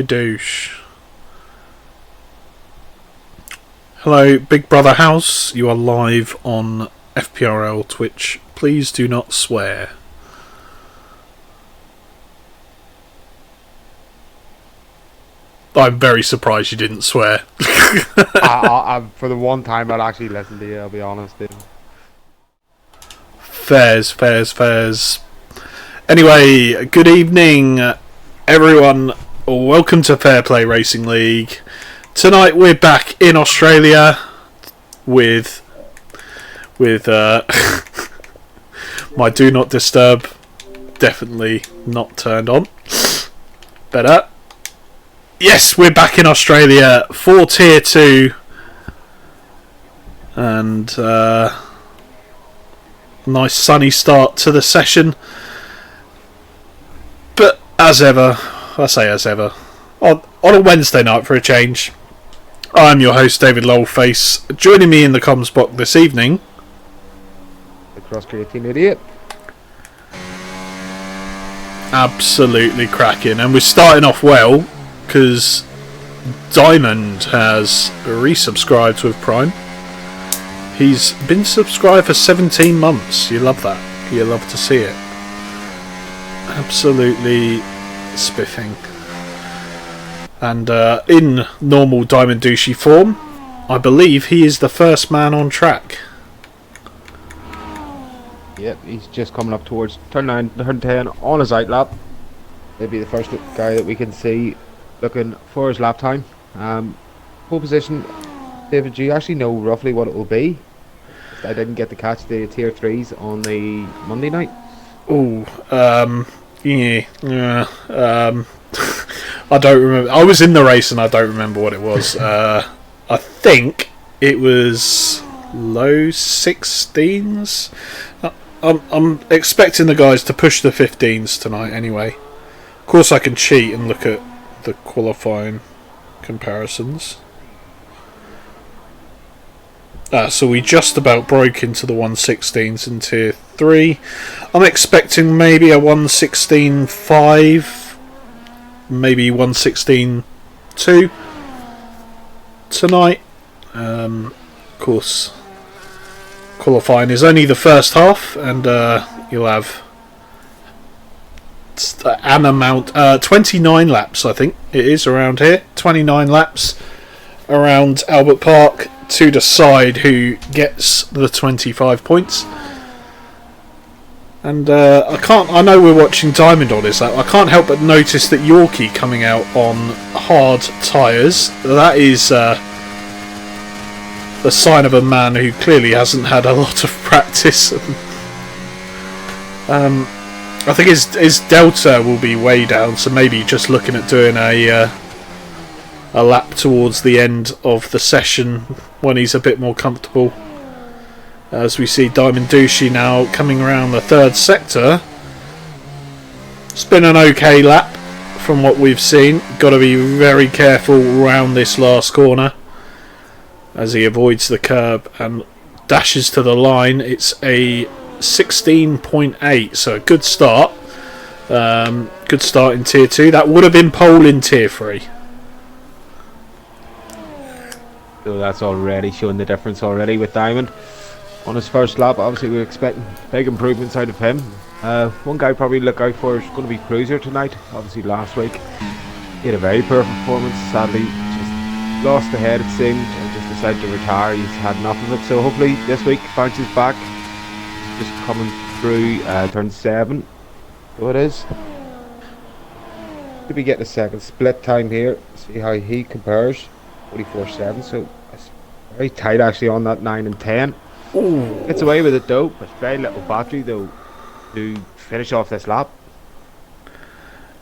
Skadoosh. Hello, Big Brother House. You are live on FPRL Twitch. Please do not swear. I'm very surprised you didn't swear. For the one time I'd actually listen to you, I'll be honest. Fairs. Anyway, good evening, everyone. Welcome to Fair Play Racing League. Tonight we're back in Australia with my Do Not Disturb definitely not turned on. Better. Yes, we're back in Australia for Tier 2. And nice sunny start to the session. But as ever, on a Wednesday night for a change, I'm your host, David Lowellface. Joining me in the comms box this evening, The cross-creating idiot. Absolutely cracking. And we're starting off well, because Diamond has resubscribed with Prime. He's been subscribed for 17 months. You love that. You love to see it. Absolutely spiffing. And in normal Diamond Douchey form, I believe he is the first man on track. Yep, he's just coming up towards turn 9, turn 10 on his out lap. He'll be the first guy that we can see looking for his lap time. Pole position, David, do you actually know roughly what it will be? I didn't get to catch the tier 3s on the Monday night. I don't remember. I was in the race and I don't remember what it was. I think it was low 16s. I'm expecting the guys to push the 15s tonight anyway. Of course I can cheat and look at the qualifying comparisons. So we just about broke into the 116s in Tier 3. I'm expecting maybe a 116.5, maybe 116.2 tonight. Of course, qualifying is only the first half, and you'll have an amount, 29 laps, I think it is around here. 29 laps around Albert Park to decide who gets the 25 points. And I know we're watching Diamond on his lap. I can't help but notice that Yorkie coming out on hard tyres. That is the sign of a man who clearly hasn't had a lot of practice. I think his delta will be way down, so maybe just looking at doing a lap towards the end of the session when he's a bit more comfortable. As we see Diamond Douchey now coming around the third sector. It's been an okay lap from what we've seen. Got to be very careful around this last corner as he avoids the curb and dashes to the line. It's a 16.8, so a good start. Good start in Tier 2. That would have been pole in Tier 3. So that's already showing the difference already with Diamond. On his first lap, obviously we're expecting big improvements out of him. One guy probably look out for is going to be Cruiser tonight. Obviously last week he had a very poor performance. Sadly just lost the head, it seemed, and just decided to retire. He's had enough of it, so hopefully this week bounces back. Just coming through turn 7, so it is. Could be getting a second split time here, see how he compares. 44.7, so it's very tight actually on that 9 and 10. Ooh. Gets away with it though, but very little battery though to finish off this lap.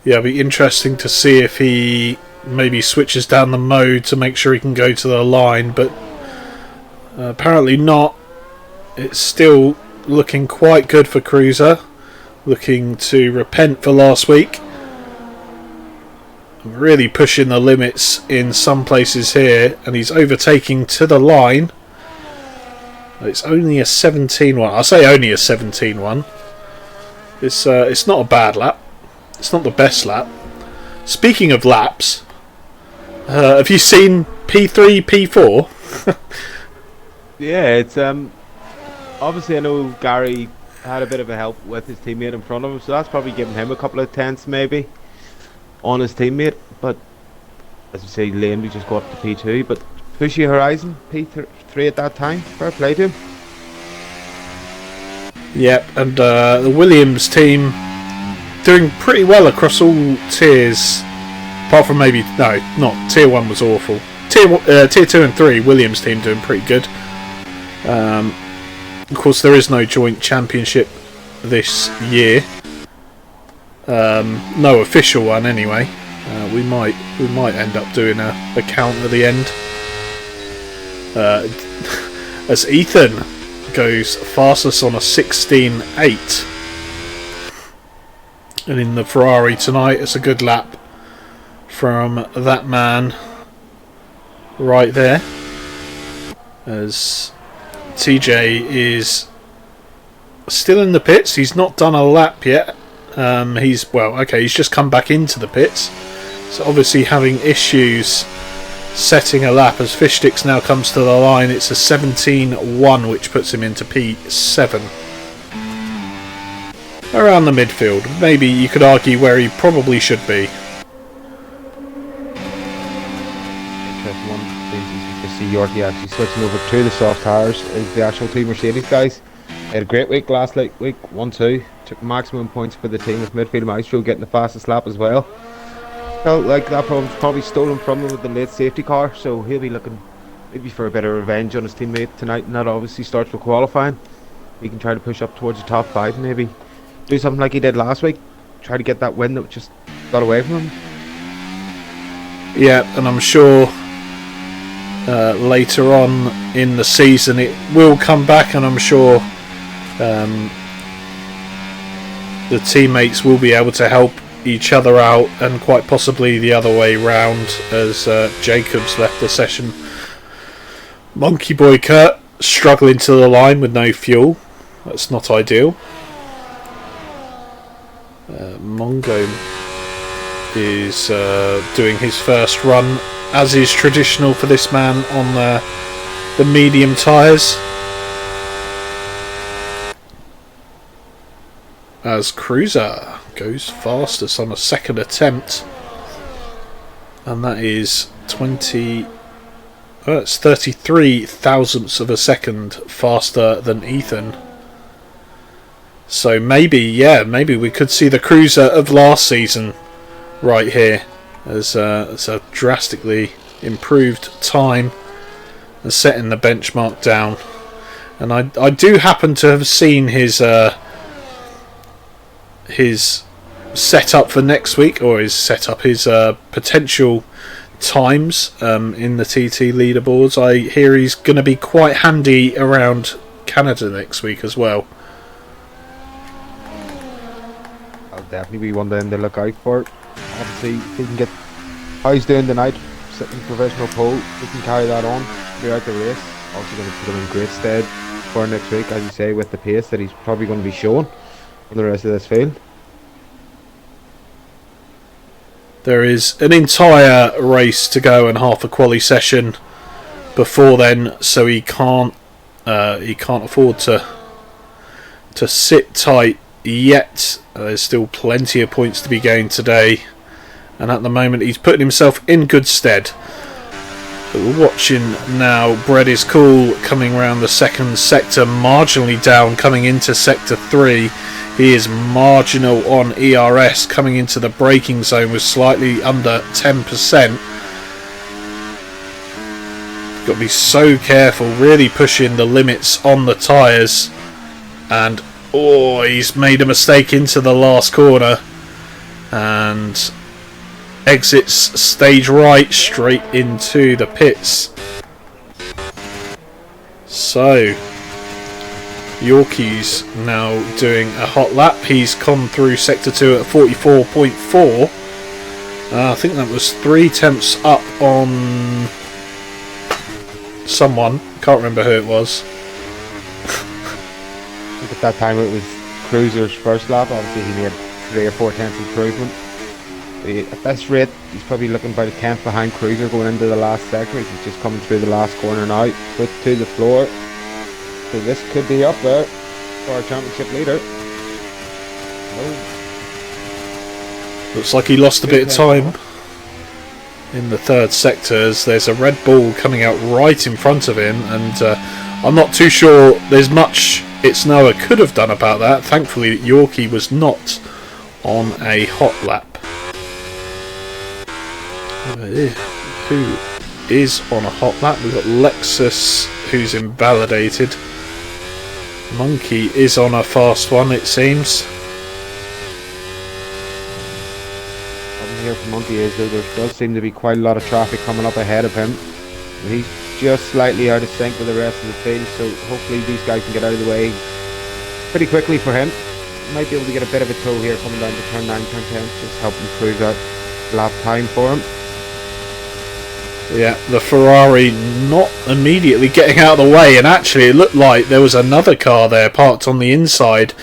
Yeah, it'll be interesting to see if he maybe switches down the mode to make sure he can go to the line, but apparently not. It's still looking quite good for Cruiser, looking to repent for last week. Really pushing the limits in some places here, and he's overtaking to the line. It's only a 17.1. I say only a 17.1. It's not a bad lap. It's not the best lap. Speaking of laps, Have you seen P3, P4? Yeah, it's obviously I know Gary had a bit of a help with his teammate in front of him, so that's probably giving him a couple of tenths maybe on his teammate. But as we say, Lane, we just got up to P2, but Pushy Horizon P3 at that time. Fair play to him. Yep, and the Williams team doing pretty well across all tiers, apart from maybe not tier 1 was awful. Tier 2 and 3, Williams team doing pretty good. Of course, there is no joint championship this year. No official one anyway. We might end up doing a count at the end. As Ethan goes fastest on a 16.8. And in the Ferrari tonight, it's a good lap from that man right there. As TJ is still in the pits. He's not done a lap yet. He's just come back into the pits. So obviously having issues setting a lap as Fishsticks now comes to the line. It's a 17.1 which puts him into P7. Around the midfield. Maybe you could argue where he probably should be. Interesting one. You see Yorkie actually switching over to the soft tires is the actual team Mercedes guys. They had a great week last week, 1-2. Took maximum points for the team with midfield Maestro getting the fastest lap as well. Felt like that problem's probably stolen from him with the late safety car, so he'll be looking maybe for a bit of revenge on his teammate tonight, and that obviously starts with qualifying. He can try to push up towards the top 5 and maybe do something like he did last week, try to get that win that just got away from him. Yeah, and I'm sure later on in the season it will come back, and I'm sure the teammates will be able to help each other out, and quite possibly the other way round as Jacobs left the session. Monkey Boy Kurt struggling to the line with no fuel. That's not ideal. Mongo is doing his first run, as is traditional for this man, on the medium tyres. As Cruiser goes fastest on a second attempt, and that is 33 thousandths of a second faster than Ethan. So maybe we could see the Cruiser of last season right here, as a drastically improved time and setting the benchmark down. And I do happen to have seen his setup for next week, or his potential times in the TT leaderboards. I hear he's going to be quite handy around Canada next week as well. That'll definitely be one then to look out for. Obviously, if he can get how he's doing tonight, sitting professional pole, he can carry that on throughout the race. Also going to put him in great stead for next week, as you say, with the pace that he's probably going to be showing on the rest of this field. There is an entire race to go and half a quali session before then, so he can't afford to sit tight yet. There's still plenty of points to be gained today, and at the moment he's putting himself in good stead. But we're watching now. Bread is cool coming around the second sector, marginally down coming into sector 3. He is marginal on ERS coming into the braking zone with slightly under 10%. Got to be so careful, really pushing the limits on the tyres. And he's made a mistake into the last corner and exits stage right straight into the pits. So Yorkie's now doing a hot lap. He's come through sector 2 at 44.4. I think that was 3 tenths up on someone. Can't remember who it was. I think at that time it was Cruiser's first lap. Obviously he made 3 or 4 tenths improvement. At best rate, he's probably looking about a tenth behind Cruiser going into the last sector. He's just coming through the last corner now, foot to the floor. So this could be up there for our championship leader. Looks like he lost a bit of time in the third sector as there's a Red Bull coming out right in front of him, and I'm not too sure there's much It's Noah could have done about that. Thankfully Yorkie was not on a hot lap. Who is on a hot lap? We've got Lexus, who's invalidated. Monkey is on a fast one, it seems. Here for Monkey is though there does seem to be quite a lot of traffic coming up ahead of him. He's just slightly out of sync with the rest of the field, so hopefully these guys can get out of the way pretty quickly for him. Might be able to get a bit of a tow here coming down to turn 9, turn 10, just help improve that lap time for him. Yeah, the Ferrari not immediately getting out of the way, and actually it looked like there was another car there parked on the inside,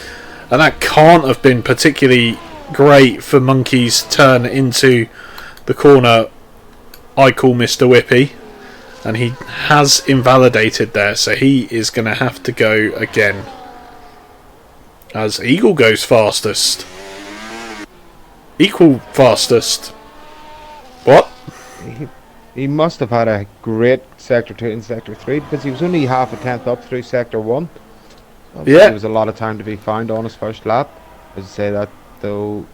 and that can't have been particularly great for Monkey's turn into the corner I call Mr. Whippy, and he has invalidated there, so he is going to have to go again as Eagle goes fastest. Equal fastest. What? He must have had a great Sector 2 and Sector 3 because he was only half a tenth up through Sector 1. Obviously, yeah. There was a lot of time to be found on his first lap. As I say that, though,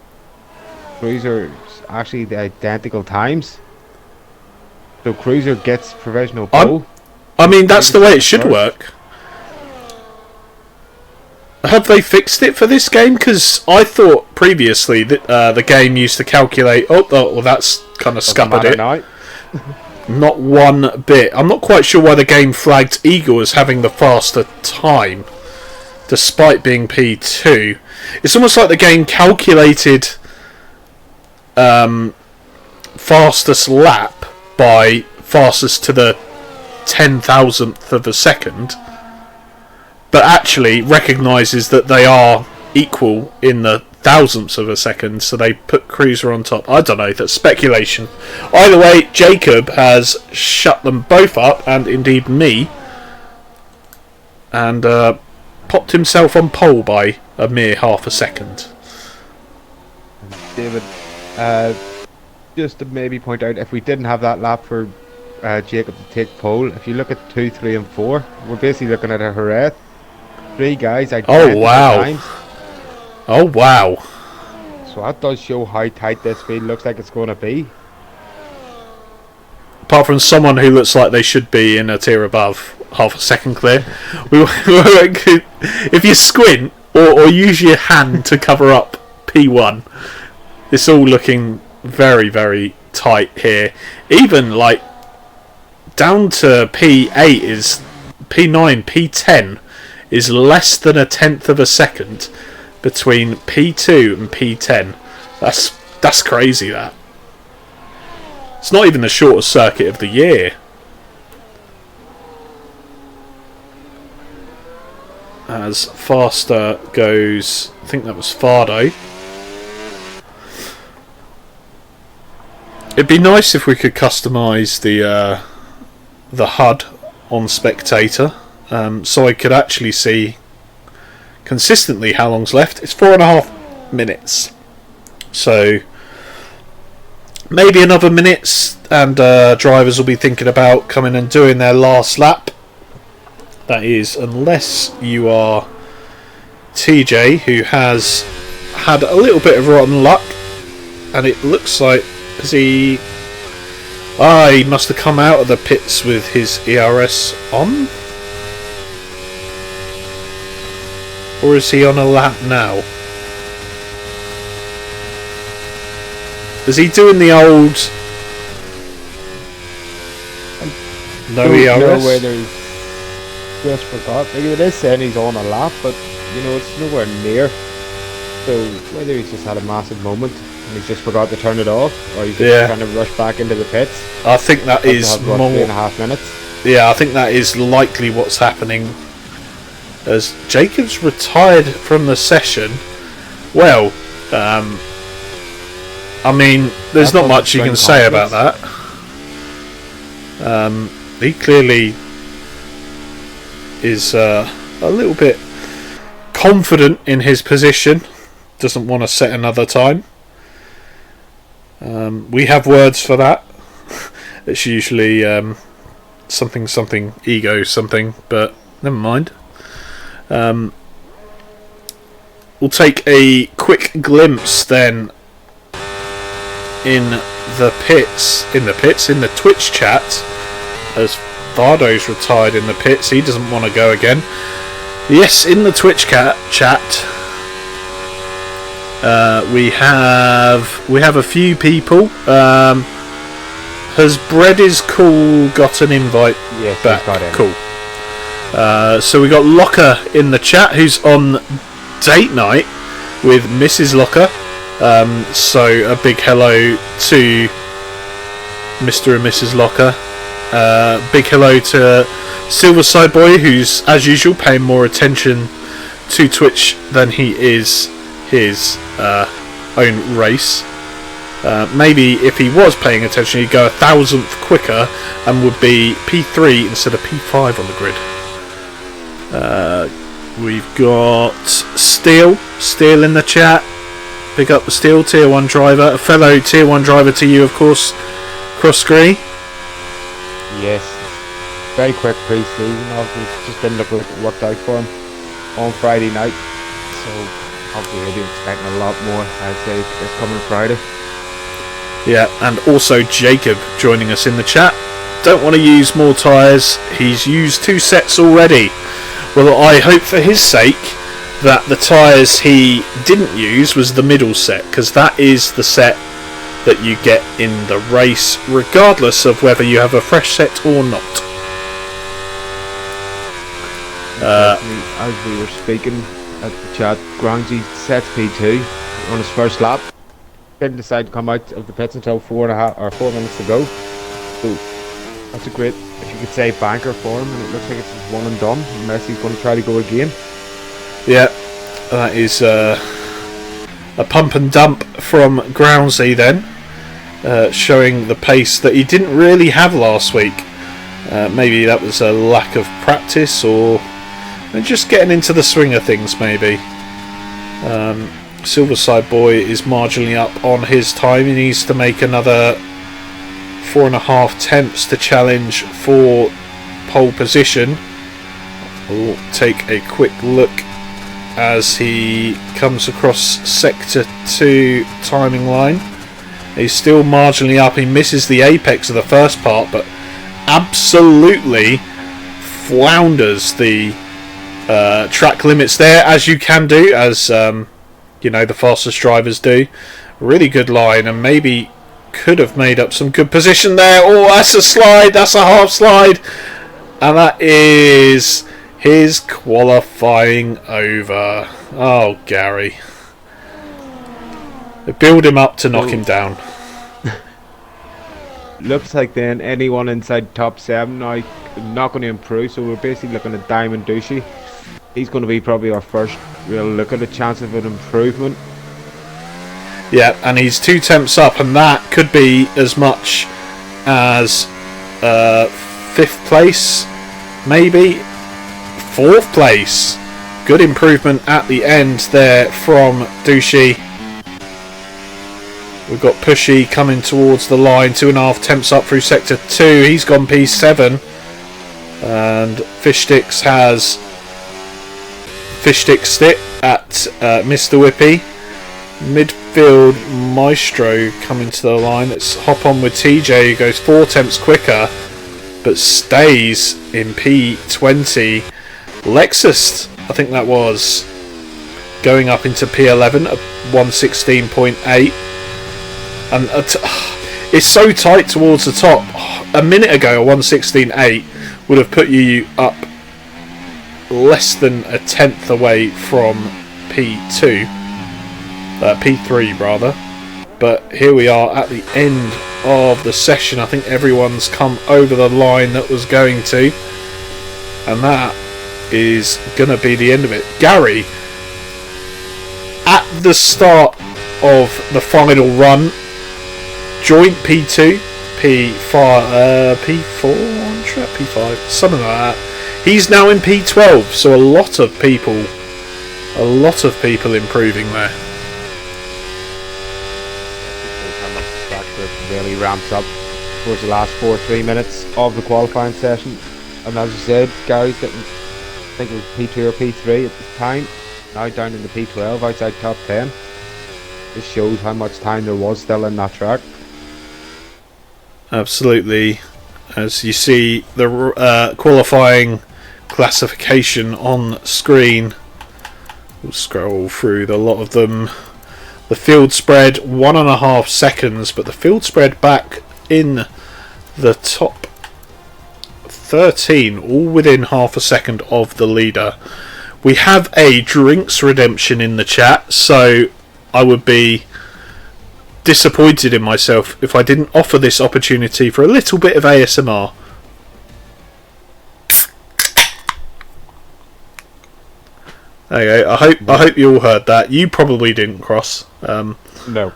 Cruiser's actually the identical times. So Cruiser gets provisional pole. I mean, that's the way it should work. Have they fixed it for this game? Because I thought previously that the game used to calculate... Oh, well, that's kind of scuppered it. Not one bit. I'm not quite sure why the game flagged Eagle as having the faster time, despite being P2. It's almost like the game calculated fastest lap by fastest to the 10,000th of a second, but actually recognises that they are equal in the thousandths of a second, so they put Cruiser on top. I don't know, that's speculation. Either way, Jacob has shut them both up, and indeed me, and popped himself on pole by a mere half a second. David, just to maybe point out, if we didn't have that lap for Jacob to take pole, if you look at 2, 3 and 4, we're basically looking at a hooray. 3 guys identical times. Oh wow. So that does show how tight this field looks like it's going to be. Apart from someone who looks like they should be in a tier above, half a second clear. If you squint or use your hand to cover up P1, it's all looking very, very tight here. Even like down to P8 is P9, P10 is less than a tenth of a second between P2 and P10. That's crazy, that. It's not even the shortest circuit of the year. As faster goes, I think that was Fardo. It'd be nice if we could customise the HUD on Spectator, so I could actually see consistently how long's left. It's 4.5 minutes, so maybe another minutes, and drivers will be thinking about coming and doing their last lap. That is, unless you are TJ, who has had a little bit of rotten luck, and it looks like he must have come out of the pits with his ERS on. Or is he on a lap now? Is he doing the old no ERS? No, whether he's just forgot. Like, it is saying he's on a lap, but you know it's nowhere near. So whether he's just had a massive moment and he's just forgot to turn it off, or he's just trying to rush back into the pits. I think that is more 3.5 minutes. Yeah, I think that is likely what's happening. As Jacobs retired from the session, well, I mean, there's That not doesn't much you bring can say about confidence. that. He clearly is a little bit confident in his position. Doesn't want to set another time. We have words for that. It's usually something ego something, but never mind. We'll take a quick glimpse then in the Twitch chat, as Vardo's retired in the pits. He doesn't want to go again. Yes, in the Twitch chat, we have a few people. Has Bread is Cool got an invite? Yes, back? he's got in. Cool. So we got Locker in the chat, who's on date night with Mrs. Locker. So a big hello to Mr. and Mrs. Locker. Big hello to Silverside Boy, who's as usual paying more attention to Twitch than he is his own race. Maybe if he was paying attention, he'd go 1,000th quicker and would be P3 instead of P5 on the grid. We've got Steel in the chat. Pick up the Steel, Tier 1 driver. A fellow Tier 1 driver to you, of course, Crossgree. Yes. Very quick pre-season. Obviously, just didn't look like it worked out for him on Friday night. So, obviously, he'll be expecting a lot more, I'd say, this coming Friday. Yeah, and also Jacob joining us in the chat. Don't want to use more tyres. He's used 2 sets already. Well, I hope for his sake that the tyres he didn't use was the middle set, because that is the set that you get in the race, regardless of whether you have a fresh set or not. As we were speaking at the chat, Grangy sets P2 on his first lap. Didn't decide to come out of the pits until 4 minutes to go. So that's a great, if you could say, banker for him, and it looks like it's just one and done, unless he's going to try to go again. Yeah, that is a pump and dump from Groundsy then, showing the pace that he didn't really have last week. Maybe that was a lack of practice, or just getting into the swing of things maybe. Silverside Boy is marginally up on his time. He needs to make another 4.5 attempts to challenge for pole position. We'll take a quick look as he comes across sector 2 timing line. He's still marginally up. He misses the apex of the first part, but absolutely flounders the track limits there, as you can do, as the fastest drivers do. Really good line, and maybe could have made up some good position there. Oh, that's a slide, that's a half slide, and that is his qualifying over. Oh, Gary. They build him up to knock him down. Looks like then anyone inside top 7 now not going to improve, so we're basically looking at Diamond Douchey. He's going to be probably our first real look at a chance of an improvement. Yeah, and he's 2 temps up, and that could be as much as 5th place, maybe 4th place. Good improvement at the end there from Douchey. We've got Pushy coming towards the line, 2.5 temps up through sector 2. He's gone P7, and Fishsticks has Fishsticks stick at Mr. Whippy. Midfield Maestro coming to the line. Let's hop on with TJ, who goes 4 temps quicker but stays in P20. Lexus, I think that was, going up into P11 at 116.8. And it's so tight towards the top. A minute ago, a 116.8 would have put you up less than a tenth away from P2. P3 rather. But here we are at the end of the session. I think everyone's come over the line that was going to. And that is going to be the end of it. Gary, at the start of the final run, joint P2, P4, P4 on track, P5, something like that. He's now in P12, so a lot of people improving there. How much the track really ramps up towards the last 4-3 minutes of the qualifying session. And as you said, Gary's getting, I think it was P2 or P3 at the time, now down in the P12 outside top 10. This shows how much time there was still in that track. Absolutely. As you see the qualifying classification on screen, we'll scroll through a lot of them. The field spread 1.5 seconds, but the field spread back in the top 13, all within half a second of the leader. We have a drinks redemption in the chat, so I would be disappointed in myself if I didn't offer this opportunity for a little bit of ASMR. There you go. I hope you all heard that. You probably didn't, Cross. No.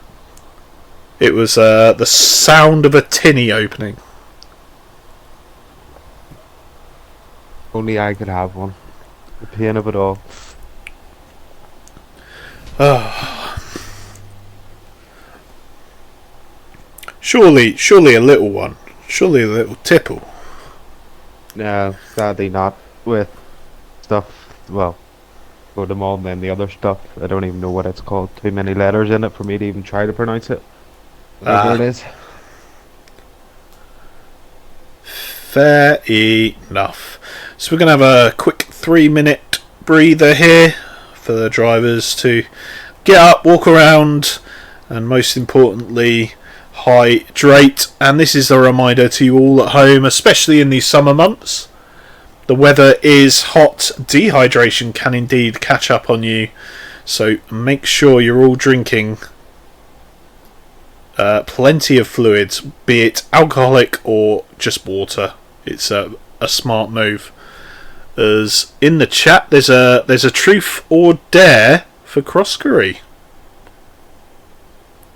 It was the sound of a tinny opening. Only I could have one. The pain of it all. Surely a little one. Surely a little tipple. No, sadly not. With stuff, well, for them all and then the other stuff. I don't even know what it's called. Too many letters in it for me to even try to pronounce it. Whatever it is. Fair enough. So we're going to have a quick 3-minute breather here for the drivers to get up, walk around, and most importantly, hydrate. And this is a reminder to you all at home, especially in these summer months. The weather is hot. Dehydration can indeed catch up on you. So make sure you're all drinking plenty of fluids, be it alcoholic or just water. It's a smart move. As in the chat, there's a truth or dare for Crosscurry.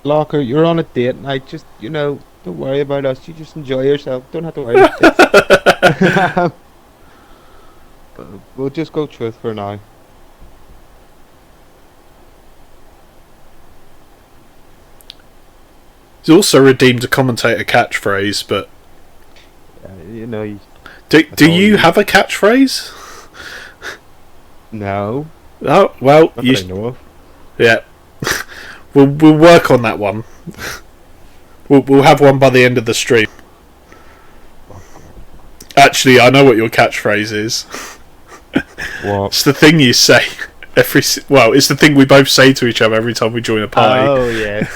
Locker, you're on a date night. Just, don't worry about us. You just enjoy yourself. Don't have to worry about this. We'll just go truth for now. He's also redeemed a commentator catchphrase, but do you have a catchphrase? No. Oh well, Not that I know of. Yeah. we'll work on that one. We'll have one by the end of the stream. Actually, I know what your catchphrase is. What? It's the thing you say it's the thing we both say to each other every time we join a party. Oh yeah.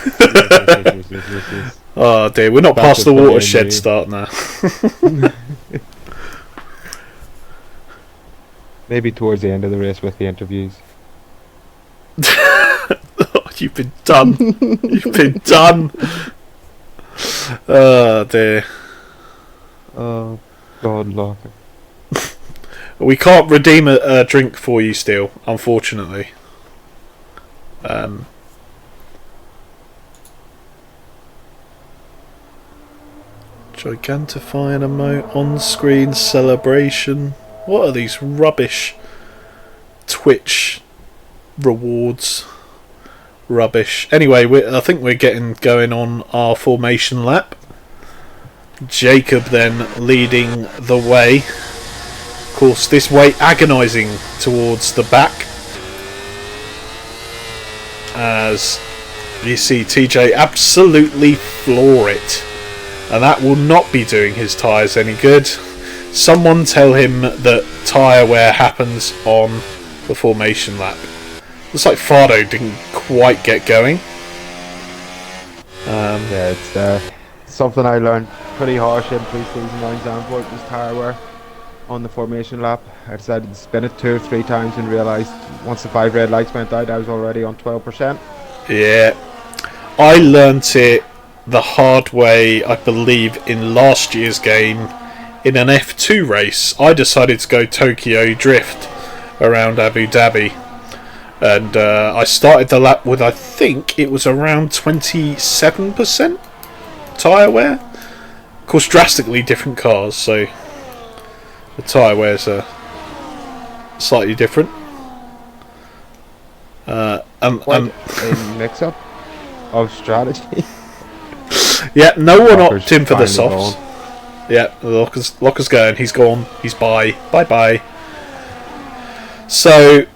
Yes. Oh dear, we're not past the watershed start now. Maybe towards the end of the race with the interviews. You've been done. You've been done. Oh dear. Oh God, Locker. We can't redeem a drink for you still, unfortunately. Gigantify an emote on-screen celebration. What are these rubbish Twitch rewards? Rubbish. Anyway, I think we're getting going on our formation lap. Jacob then leading the way. Of course, this way agonising towards the back. As you see TJ absolutely floor it. And that will not be doing his tyres any good. Someone tell him that tyre wear happens on the formation lap. Looks like Fardo didn't quite get going. Yeah, it's something I learned pretty harsh in pre-season on Zandvoort was tyre wear on the formation lap. I decided to spin it 2 or 3 times and realised once the 5 red lights went out I was already on 12%. Yeah, I learnt it the hard way, I believe, in last year's game in an F2 race. I decided to go Tokyo Drift around Abu Dhabi, and I started the lap with, I think it was around 27%. tyre wear. Of course, drastically different cars, so the tyre wears are slightly different. In mix-up of strategy. Yeah, no one Locker's opted in for the finally softs. Yeah, the Locker's going. He's gone. He's bye. Bye. So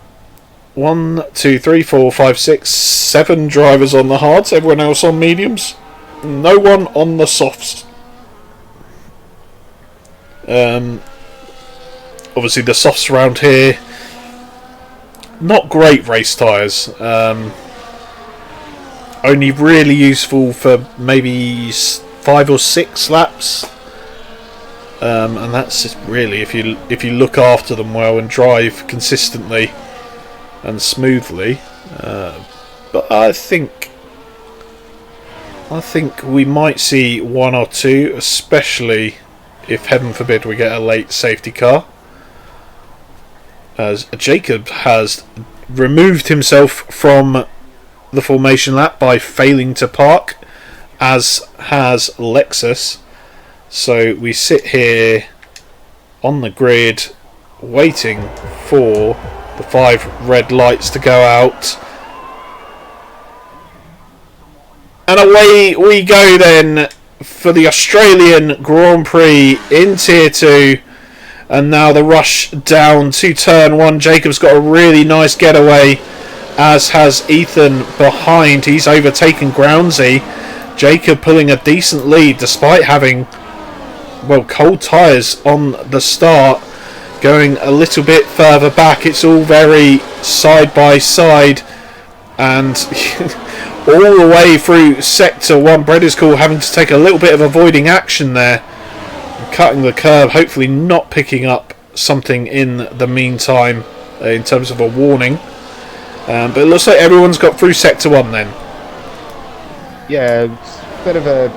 1, 2, 3, 4, 5, 6, 7 drivers on the hards. Everyone else on mediums. No one on the softs. Obviously, the softs around here, not great race tyres. Only really useful for maybe 5 or 6 laps. And that's just really if you look after them well and drive consistently and smoothly. But I think we might see 1 or 2, especially if, heaven forbid, we get a late safety car, as Jacob has removed himself from the formation lap by failing to park, as has Lexus. So we sit here on the grid waiting for the 5 red lights to go out, and away we go then for the Australian Grand Prix in Tier 2. And now the rush down to Turn 1. Jacob's got a really nice getaway, as has Ethan behind. He's overtaken Groundsy. Jacob pulling a decent lead despite having, well, cold tyres on the start. Going a little bit further back. It's all very side by side. And all the way through Sector 1. Brediscool having to take a little bit of avoiding action there. Cutting the curb, hopefully not picking up something in the meantime in terms of a warning. But it looks like everyone's got through Sector 1 then. Yeah, it's a bit of a...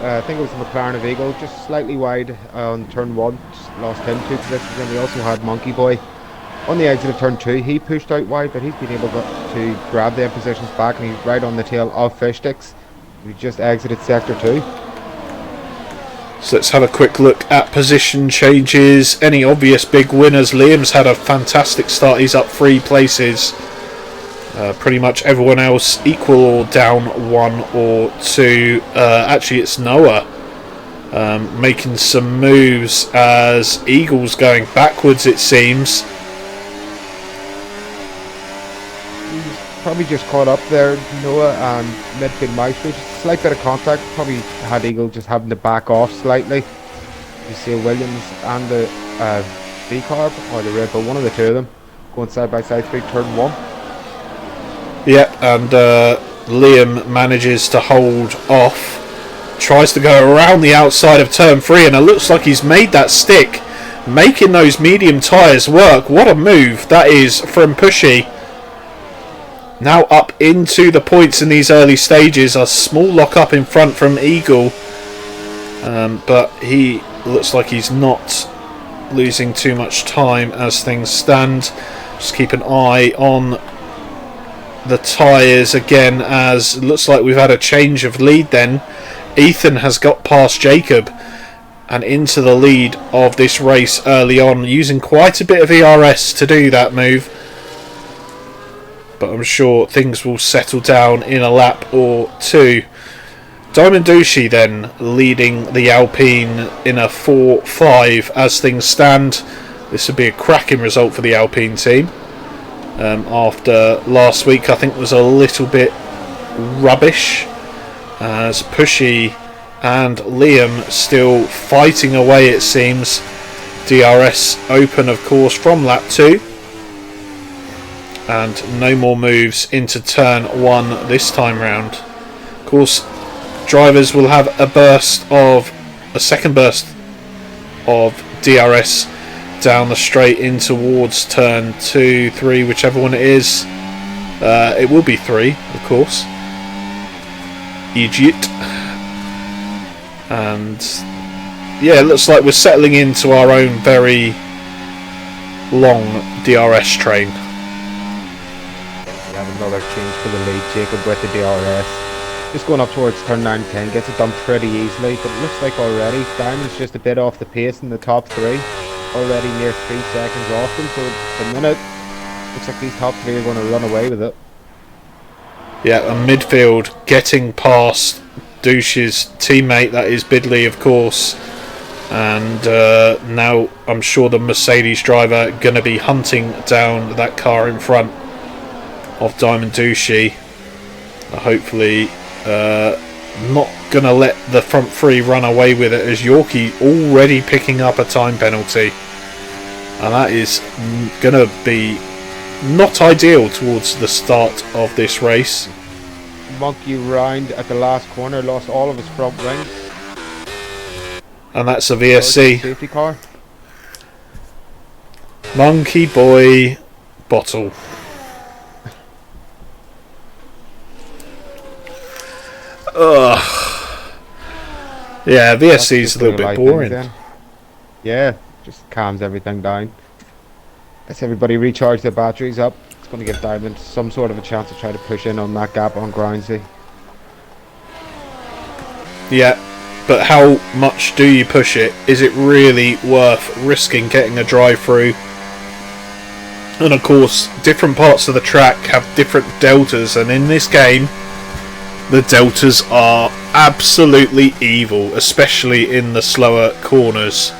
I think it was the McLaren of Eagle, just slightly wide on Turn 1. Just lost him 2 positions, and we also had Monkey Boy on the exit of Turn 2. He pushed out wide, but he's been able to grab them positions back, and he's right on the tail of Fish Sticks. We just exited Sector 2. So let's have a quick look at position changes. Any obvious big winners? Liam's had a fantastic start. He's up 3 places. Pretty much everyone else equal or down 1 or 2. Actually, it's Noah making some moves as Eagle's going backwards, it seems. Probably just caught up there, Noah, and midfield Maestro. Just a slight bit of contact. Probably had Eagle just having to back off slightly. You see Williams and the V-Carb, or the Red Bull, one of the 2 of them, going side by side through Turn 1. Yep, and Liam manages to hold off. Tries to go around the outside of Turn 3, and it looks like he's made that stick, making those medium tyres work. What a move that is from Pushy. Now up into the points in these early stages. A small lock up in front from Eagle. But he looks like he's not losing too much time as things stand. Just keep an eye on the tyres again, as it looks like we've had a change of lead then. Ethan has got past Jacob and into the lead of this race early on, using quite a bit of ERS to do that move. But I'm sure things will settle down in a lap or 2. Diamond Dushi then leading the Alpine in a 4-5 as things stand. This would be a cracking result for the Alpine team. After last week, I think was a little bit rubbish, as Pushy and Liam still fighting away, it seems. DRS open, of course, from lap 2. And no more moves into Turn 1 this time round. Of course, drivers will have a second burst of DRS down the straight in towards Turn 2, 3, whichever one it is. It will be 3, of course. Egypt. And yeah, it looks like we're settling into our own very long DRS train. We have another change for the lead. Jacob with the DRS. Just going up towards turn 9 10, gets it done pretty easily, but it looks like already Diamond's just a bit off the pace in the top 3. Already near 3 seconds off them, so at the minute, looks like these top 3 are going to run away with it. Yeah, and midfield getting past Douche's teammate, that is Bidley, of course. And now I'm sure the Mercedes driver going to be hunting down that car in front of Diamond Douche. Hopefully not going to let the front 3 run away with it, as Yorkie already picking up a time penalty. And that is going to be not ideal towards the start of this race. Monkey round at the last corner, lost all of his front wings. And that's a VSC. Safety car. Monkey Boy Bottle. Ugh. Yeah, VSC's a little bit boring. Yeah, just calms everything down. Lets everybody recharge their batteries up. It's going to give Diamond some sort of a chance to try to push in on that gap on Grindsey. Yeah, but how much do you push it? Is it really worth risking getting a drive through? And of course, different parts of the track have different deltas, and in this game, the deltas are absolutely evil, especially in the slower corners.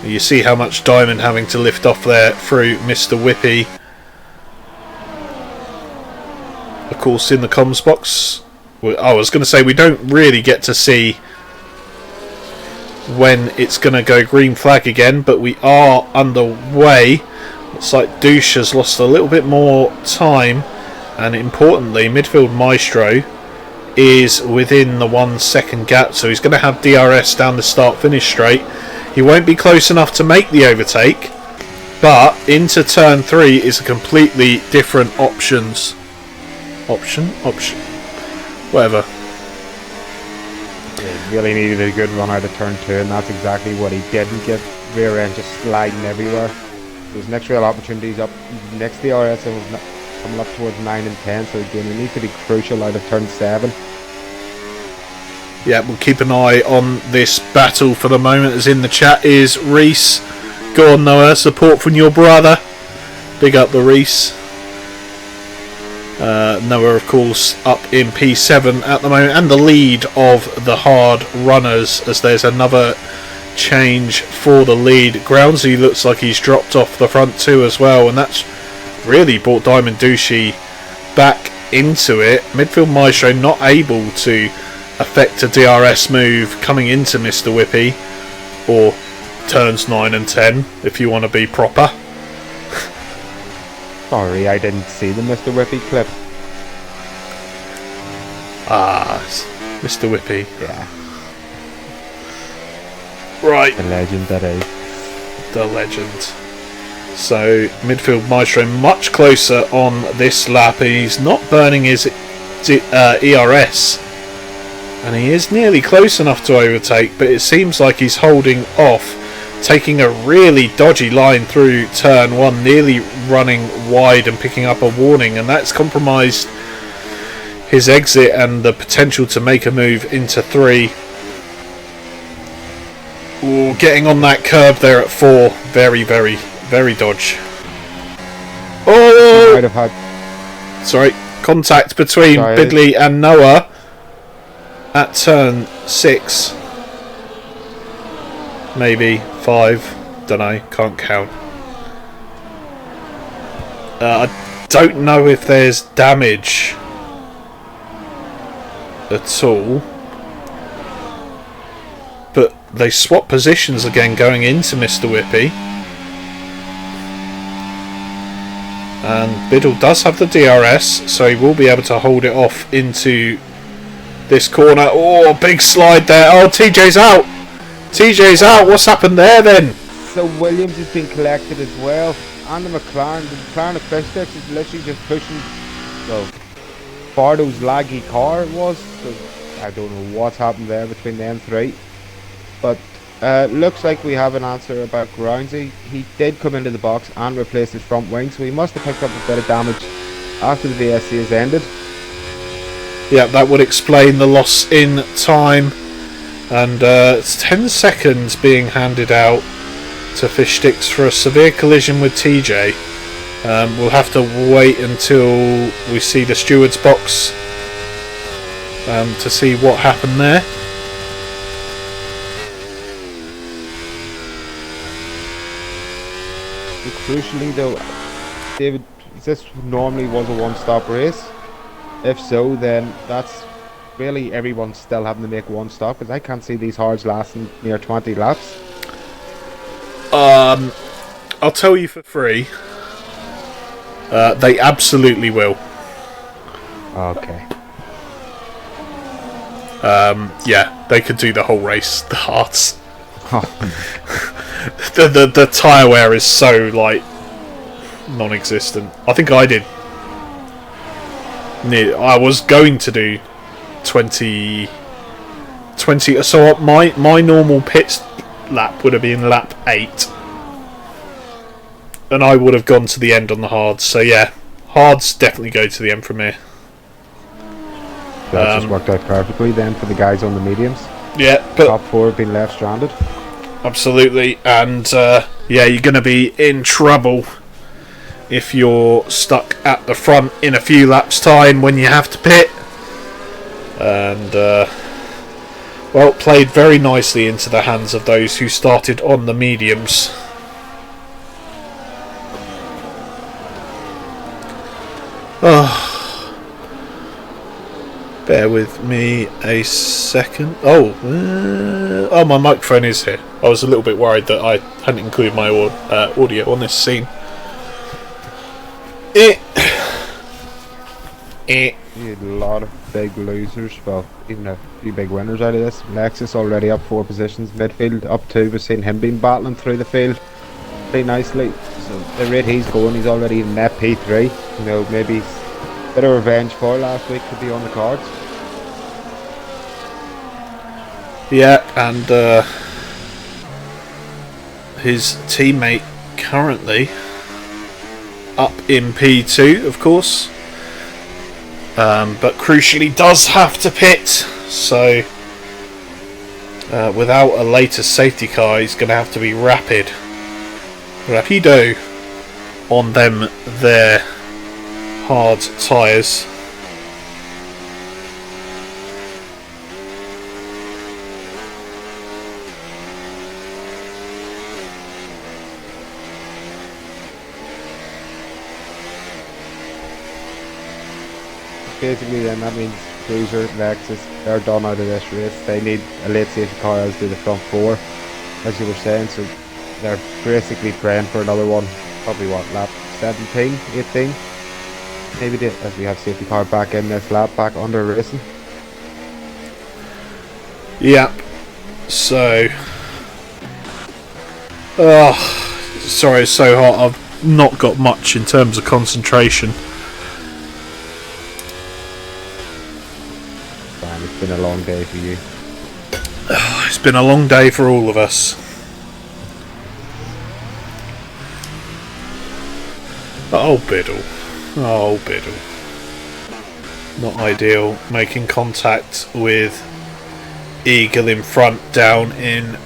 You see how much Diamond having to lift off there through Mr. Whippy. Of course, in the comms box, I was going to say we don't really get to see when it's going to go green flag again, but we are underway. Looks like Douche has lost a little bit more time, and importantly, midfield Maestro is within the 1 second gap, so he's going to have DRS down the start finish straight. He won't be close enough to make the overtake, but into turn 3 is a completely different option, whatever. Yeah, really needed a good run out of turn 2, and that's exactly what he didn't get. Rear end just sliding everywhere. There's next real opportunities up next DRS and coming up towards 9 and 10, so again he needs to be crucial out of turn 7. Yeah, we'll keep an eye on this battle for the moment. As in the chat is Reese. Go on, Noah. Support from your brother. Big up the Reese. Noah, of course, up in P7 at the moment, and the lead of the hard runners, as there's another change for the lead. Groundsy looks like he's dropped off the front 2 as well, and that's really brought Diamond Douche back into it. Midfield Maestro not able to affect a DRS move coming into Mr. Whippy, or turns 9 and 10 if you want to be proper. Sorry, I didn't see the Mr. Whippy clip. Ah, Mr. Whippy. Yeah. Right. The legend that is. The legend. So, midfield Maestro much closer on this lap. He's not burning his ERS. And he is nearly close enough to overtake, but it seems like he's holding off, taking a really dodgy line through turn 1, nearly running wide and picking up a warning, and that's compromised his exit and the potential to make a move into 3. Ooh, getting on that curb there at 4, very, very, very dodge. Oh! Might have had... Sorry, contact between Bidley and Noah at turn 6, maybe 5, don't know, can't count. I don't know if there's damage at all, but they swap positions again going into Mr. Whippy, and Biddle does have the DRS, so he will be able to hold it off into this corner. Oh, big slide there. Oh, TJ's out. TJ's out. What's happened there then? So Williams has been collected as well. And the McLaren officials is literally just pushing Bardo's laggy car it was. So I don't know what's happened there between them 3. But looks like we have an answer about Groundsy. He did come into the box and replace his front wing, so he must have picked up a bit of damage after the VSC has ended. Yeah, that would explain the loss in time. And it's 10 seconds being handed out to Fish Sticks for a severe collision with TJ. We'll have to wait until we see the steward's box to see what happened there. Crucially though, David, this normally was a one-stop race. If so, then that's really everyone's still having to make one stop, because I can't see these hards lasting near 20 laps. I'll tell you for free. They absolutely will. Okay. Yeah, they could do the whole race. The hards. the tyre wear is so like non-existent. I think I did. I was going to do 20. So my normal pit lap would have been lap 8, and I would have gone to the end on the hards. So yeah, hards definitely go to the end from here. That just worked out perfectly then for the guys on the mediums. Yeah, but top 4 have been left stranded. Absolutely, and yeah, you're going to be in trouble if you're stuck at the front in a few laps' time when you have to pit. And well, played very nicely into the hands of those who started on the mediums. Oh, bear with me a second. Oh, my microphone is here. I was a little bit worried that I hadn't included my audio on this scene. You had a lot of big losers, well, even a few big winners out of this. Lexus already up 4 positions, midfield up 2. We've seen him being battling through the field pretty nicely. So the rate he's going, he's already in net P3. You know, maybe a bit of revenge for last week could be on the cards. Yeah, and his teammate currently up in P2, of course, but crucially does have to pit, so without a later safety car he's going to have to be rapido on them their hard tyres. Basically then that means Cruiser, Lexus, they're done out of this race. They need a late safety car as do the front 4, as you were saying, so they're basically praying for another one. Probably what, lap 17, 18? Maybe as we have safety car back in this lap, back under racing. Yep. So sorry, it's so hot. I've not got much in terms of concentration. It's been a long day for you. It's been a long day for all of us. Oh, Biddle. Oh, Biddle. Not ideal. Making contact with Eagle in front down in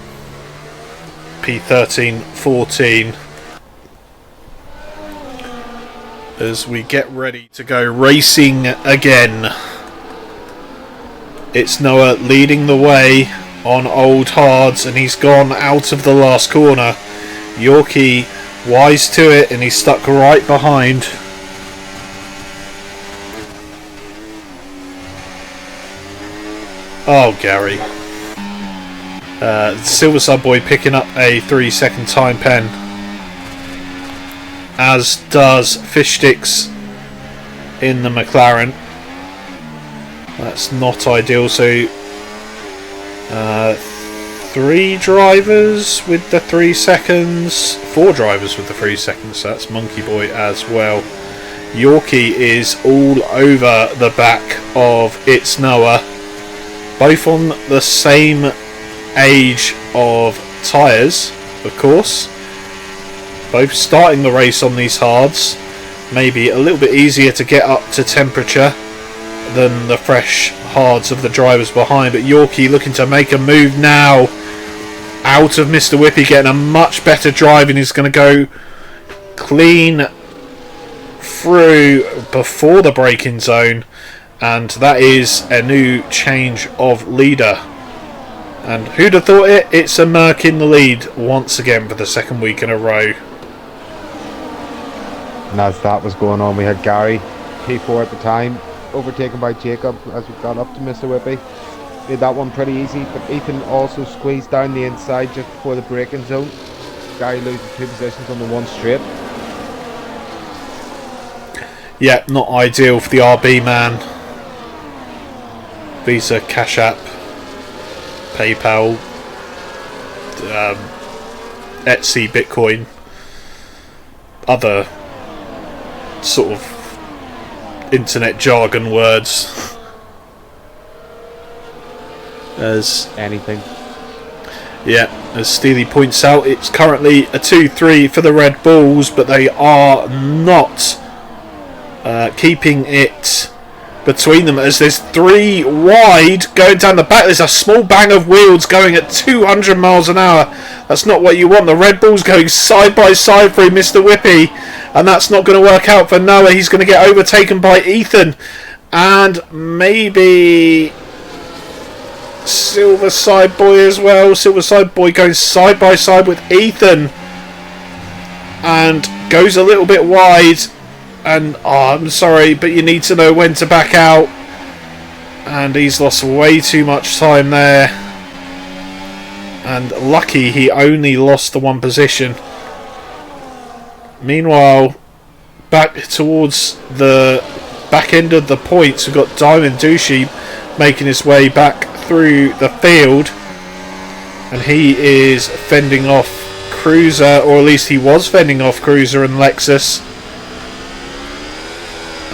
P13-14. As we get ready to go racing again. It's Noah leading the way on old hards, and he's gone out of the last corner. Yorkie wise to it, and he's stuck right behind. Oh, Gary. Silver Subboy picking up a 3-second time pen, as does Fish Sticks in the McLaren. That's not ideal. So 3 drivers with the 3 seconds, 4 drivers with the 3 seconds. So that's Monkey Boy as well. Yorkie is all over the back of It's Noah, both on the same age of tyres, of course, both starting the race on these hards. Maybe a little bit easier to get up to temperature than the fresh hards of the drivers behind. But Yorkie looking to make a move now out of Mr. Whippy, getting a much better drive, and he's going to go clean through before the braking zone, and that is a new change of leader. And who'd have thought it? It's a Merc in the lead once again for the second week in a row. And as that was going on, we had Gary, P4 at the time, overtaken by Jacob as we got up to Mr. Whippy. Made that one pretty easy, but Ethan also squeezed down the inside just before the braking zone. Gary loses 2 positions on the one straight. Yeah, not ideal for the RB man. Visa, Cash App, PayPal, Etsy, Bitcoin, other sort of internet jargon words as anything. Yeah, as Steely points out, it's currently a 2-3 for the Red Bulls, but they are not keeping it between them, as there's 3 wide going down the back. There's a small bang of wheels going at 200 miles an hour. That's not what you want. The Red Bull's going side by side through Mr. Whippy, and that's not going to work out for Noah. He's going to get overtaken by Ethan, and maybe Silverside Boy as well. Silverside Boy going side by side with Ethan and goes a little bit wide. And I'm sorry, but you need to know when to back out. And he's lost way too much time there. And lucky he only lost the 1 position. Meanwhile, back towards the back end of the points, we've got Diamond Douchey making his way back through the field. And he is fending off Cruiser, or at least he was fending off Cruiser and Lexus.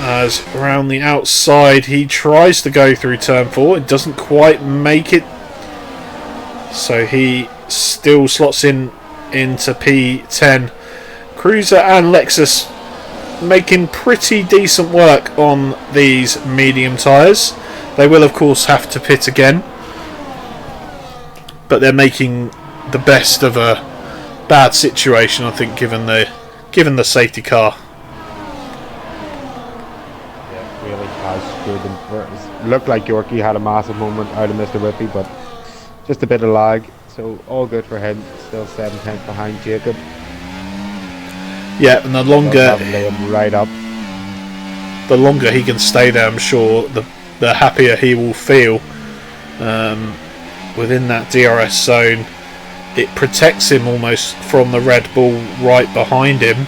As around the outside he tries to go through turn 4, it doesn't quite make it, so he still slots in into P10. Cruiser and Lexus making pretty decent work on these medium tyres. They will of course have to pit again, but they're making the best of a bad situation, I think, given the safety car. Looked like Yorkie had a massive moment out of Mr. Whippy, but just a bit of lag, so all good for him. Still 7 tenths behind Jacob. Yeah, and the longer right up, the longer he can stay there, I'm sure the happier he will feel within that DRS zone. It protects him almost from the Red Bull right behind him.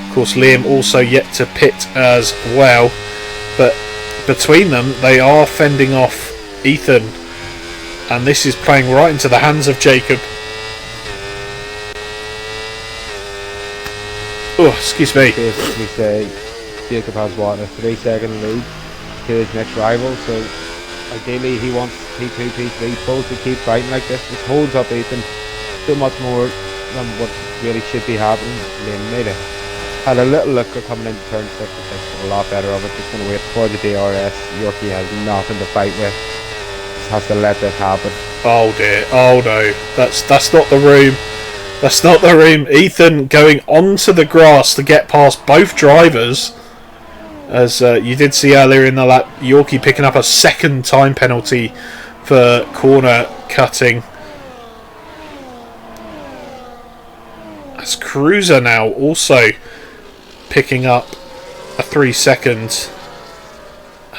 Of course, Liam also yet to pit as well, but between them they are fending off Ethan, and this is playing right into the hands of Jacob. Oh, excuse me. Basically say Jacob has what, a 3-second lead to his next rival, so ideally he wants P2, P3 both to keep fighting like this. This holds up Ethan so much more than what really should be happening. Liam had a little look at coming into turn 6, a lot better of it. Just going to wait for the DRS. Yorkie has nothing to fight with. Just has to let this happen. Oh dear, oh no, that's not the room. That's not the room. Ethan going onto the grass to get past both drivers. As you did see earlier in the lap, Yorkie picking up a 2nd time penalty for corner cutting. As Cruiser now also picking up a 3 seconds,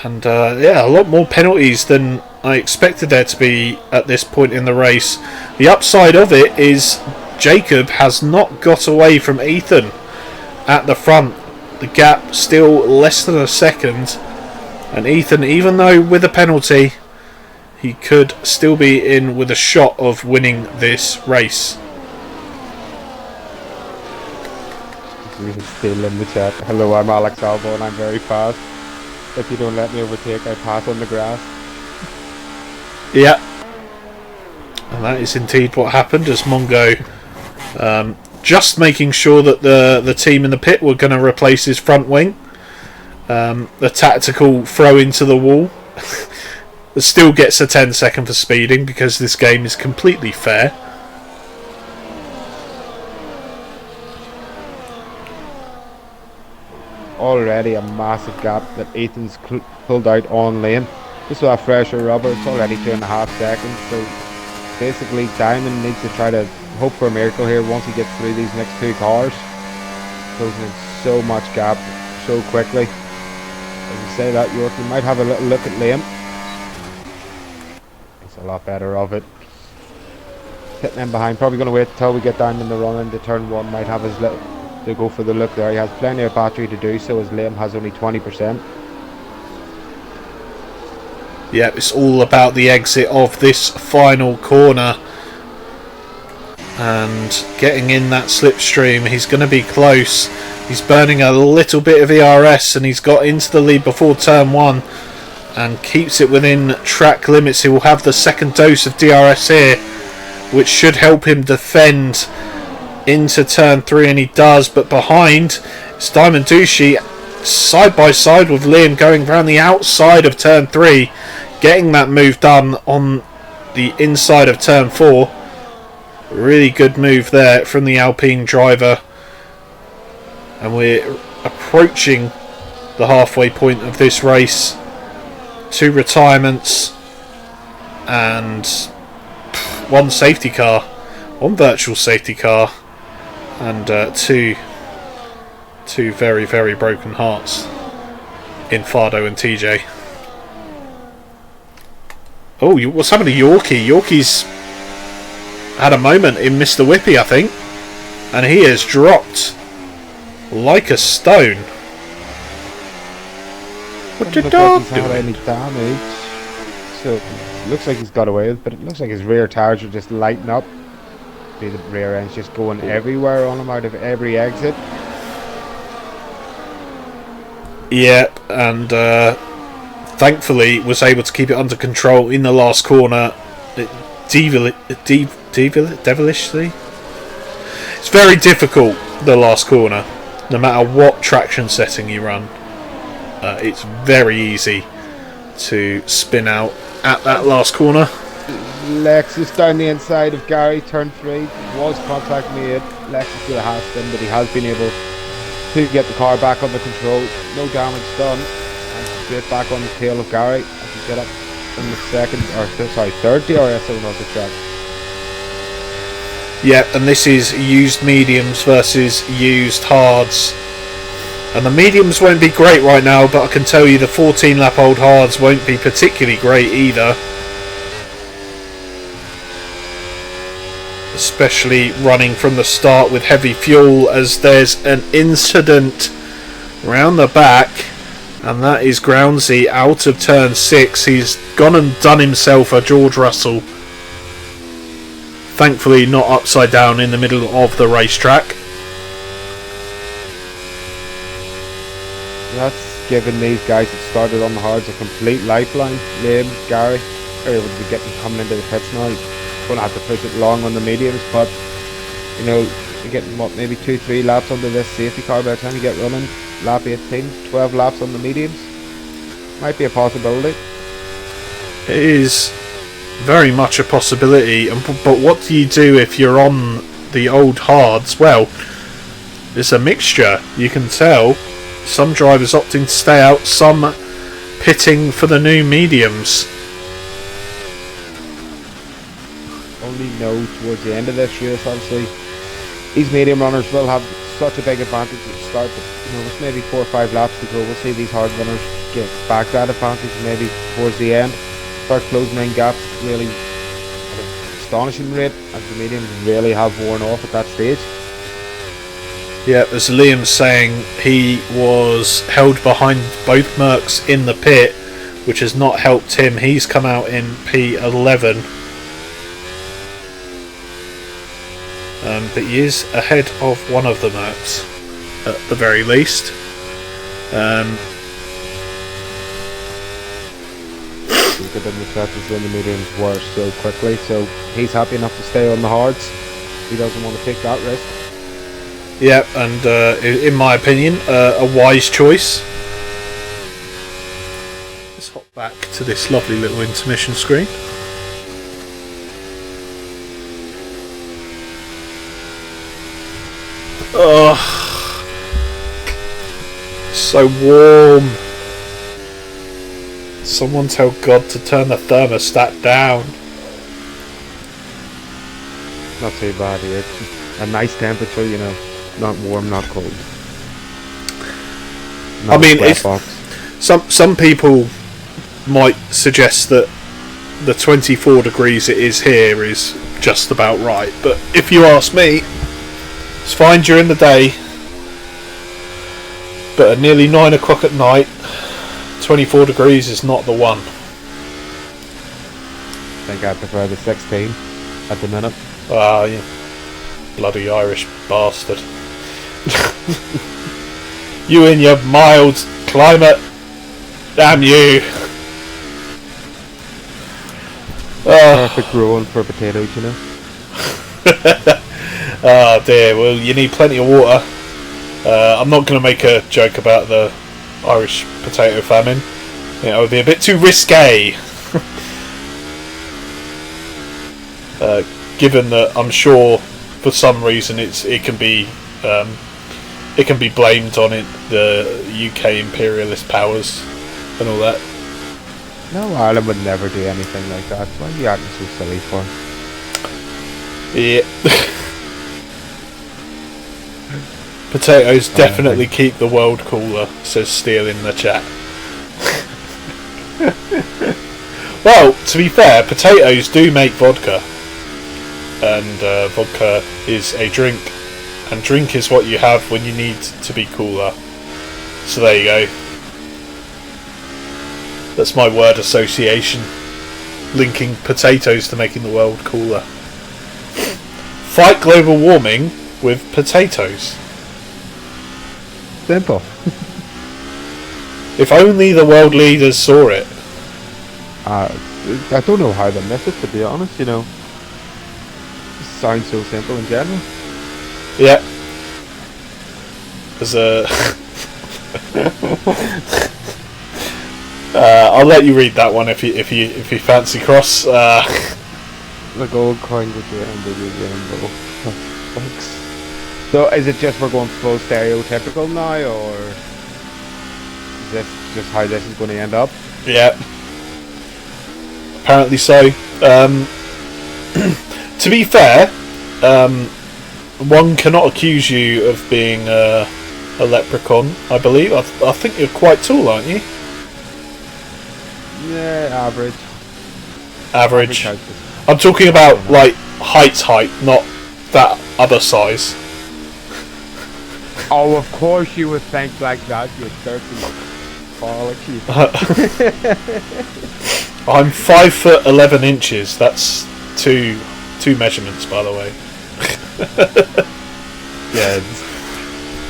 and yeah, a lot more penalties than I expected there to be at this point in the race. The upside of it is Jacob has not got away from Ethan at the front. The gap still less than a second, and Ethan, even though with a penalty, he could still be in with a shot of winning this race. Still in the chat. Hello, I'm Alex Albo and I'm very fast. If you don't let me overtake, I pass on the grass. Yeah, and that is indeed what happened, as Mongo just making sure that the team in the pit were going to replace his front wing, The tactical throw into the wall still gets a 10-second for speeding because this game is completely fair. Already a massive gap that Ethan's pulled out on lane. Just with a fresher rubber, it's already 2.5 seconds. So basically, Diamond needs to try to hope for a miracle here once he gets through these next 2 cars. Closing in so much gap so quickly. As you say that, York, you might have a little look at Liam. It's a lot better of it. Hitting him behind, probably going to wait until we get down in the run into turn 1. Might have his little to go for the look there. He has plenty of battery to do so, as Liam has only 20%. Yeah, it's all about the exit of this final corner and getting in that slipstream. He's going to be close. He's burning a little bit of ERS and he's got into the lead before turn 1 and keeps it within track limits. He will have the second dose of DRS here, which should help him defend into turn 3, and he does. But behind, it's Diamond Dushi side by side with Liam going around the outside of turn 3, getting that move done on the inside of turn 4. Really good move there from the Alpine driver, and we're approaching the halfway point of this race. 2 retirements and 1 safety car, 1 virtual safety car, and two very, very broken hearts in Fardo and TJ. Oh, what's happened to Yorkie? Yorkie's had a moment in Mr. Whippy, I think, and he has dropped like a stone. What did dog do? Any damage, so looks like he's got away with it, but it looks like his rear tires are just lighting up. The rear end's just going everywhere on him, out of every exit. Yeah, and thankfully was able to keep it under control in the last corner. Devilishly. It's very difficult, the last corner, no matter what traction setting you run. It's very easy to spin out at that last corner. Lexus down the inside of Gary, turn 3. Was contact made. Lexus with a half spin, but he has been able to get the car back under control. No damage done. And straight back on the tail of Gary as he get up in the third DRS zone of the track. Yeah, and this is used mediums versus used hards. And the mediums won't be great right now, but I can tell you the 14 lap old hards won't be particularly great either. Especially running from the start with heavy fuel, as there's an incident round the back, and that is Groundsy out of turn 6. He's gone and done himself a George Russell. Thankfully not upside down in the middle of the racetrack. That's given these guys that started on the hards a complete lifeline. Liam, Gary are able to be coming into the pits now. Going to have to push it long on the mediums, but you know, you're getting what, maybe 2-3 laps under this safety car by the time you get running. Lap 18, 12 laps on the mediums. Might be a possibility. It is very much a possibility, but what do you do if you're on the old hards? Well, it's a mixture. You can tell some drivers opting to stay out, some pitting for the new mediums. Only know towards the end of this race, obviously these medium runners will have such a big advantage at the start, but you know, with maybe 4 or 5 laps to go, we'll see these hard runners get back that advantage maybe towards the end, start closing in gaps really at an astonishing rate, as the mediums really have worn off at that stage. Yeah, as Liam's saying, he was held behind both Mercs in the pit, which has not helped him. He's come out in P11. But he is ahead of one of the Mercs, at the very least. Good in the stretches when the mediums were so quickly, so he's happy enough to stay on the hards. He doesn't want to take that risk. Yeah, and in my opinion, a wise choice. Back to this lovely little intermission screen. Oh, so warm. Someone tell God to turn the thermostat down. Not too bad here. A nice temperature, you know. Not warm, not cold. I mean, it's, some people might suggest that the 24 degrees it is here is just about right, but if you ask me, it's fine during the day, but at nearly 9 o'clock at night, 24 degrees is not the one. I think I prefer the 16 at the minute. Ah, you bloody Irish bastard. You and your mild climate. Damn you. Perfect growing for potatoes, you know. Oh dear, well you need plenty of water. I'm not going to make a joke about the Irish potato famine. It would be a bit too risque. Given that I'm sure for some reason it can be blamed on the UK imperialist powers and all that. No, Ireland would never do anything like that. Why are you acting so silly for? Yeah. Potatoes definitely keep the world cooler, says Steele in the chat. Well, to be fair, potatoes do make vodka. And vodka is a drink. And drink is what you have when you need to be cooler. So there you go. That's my word association. Linking potatoes to making the world cooler. Fight global warming with potatoes. Simple. If only the world leaders saw it. I don't know how they miss it, to be honest, you know. It sounds so simple in general. Yeah. There's a... I'll let you read that one if you fancy, Cross. The gold coin with the end of the rainbow. Thanks. So is it just we're going full stereotypical now, or is this just how this is going to end up? Yeah. Apparently so. To be fair, one cannot accuse you of being a leprechaun, I believe. I think you're quite tall, aren't you? Yeah, average. Average. I'm talking about like height, not that other size. Oh, of course you would think like that, you dirty bollocks. I'm 5'11". That's two measurements, by the way. Yeah.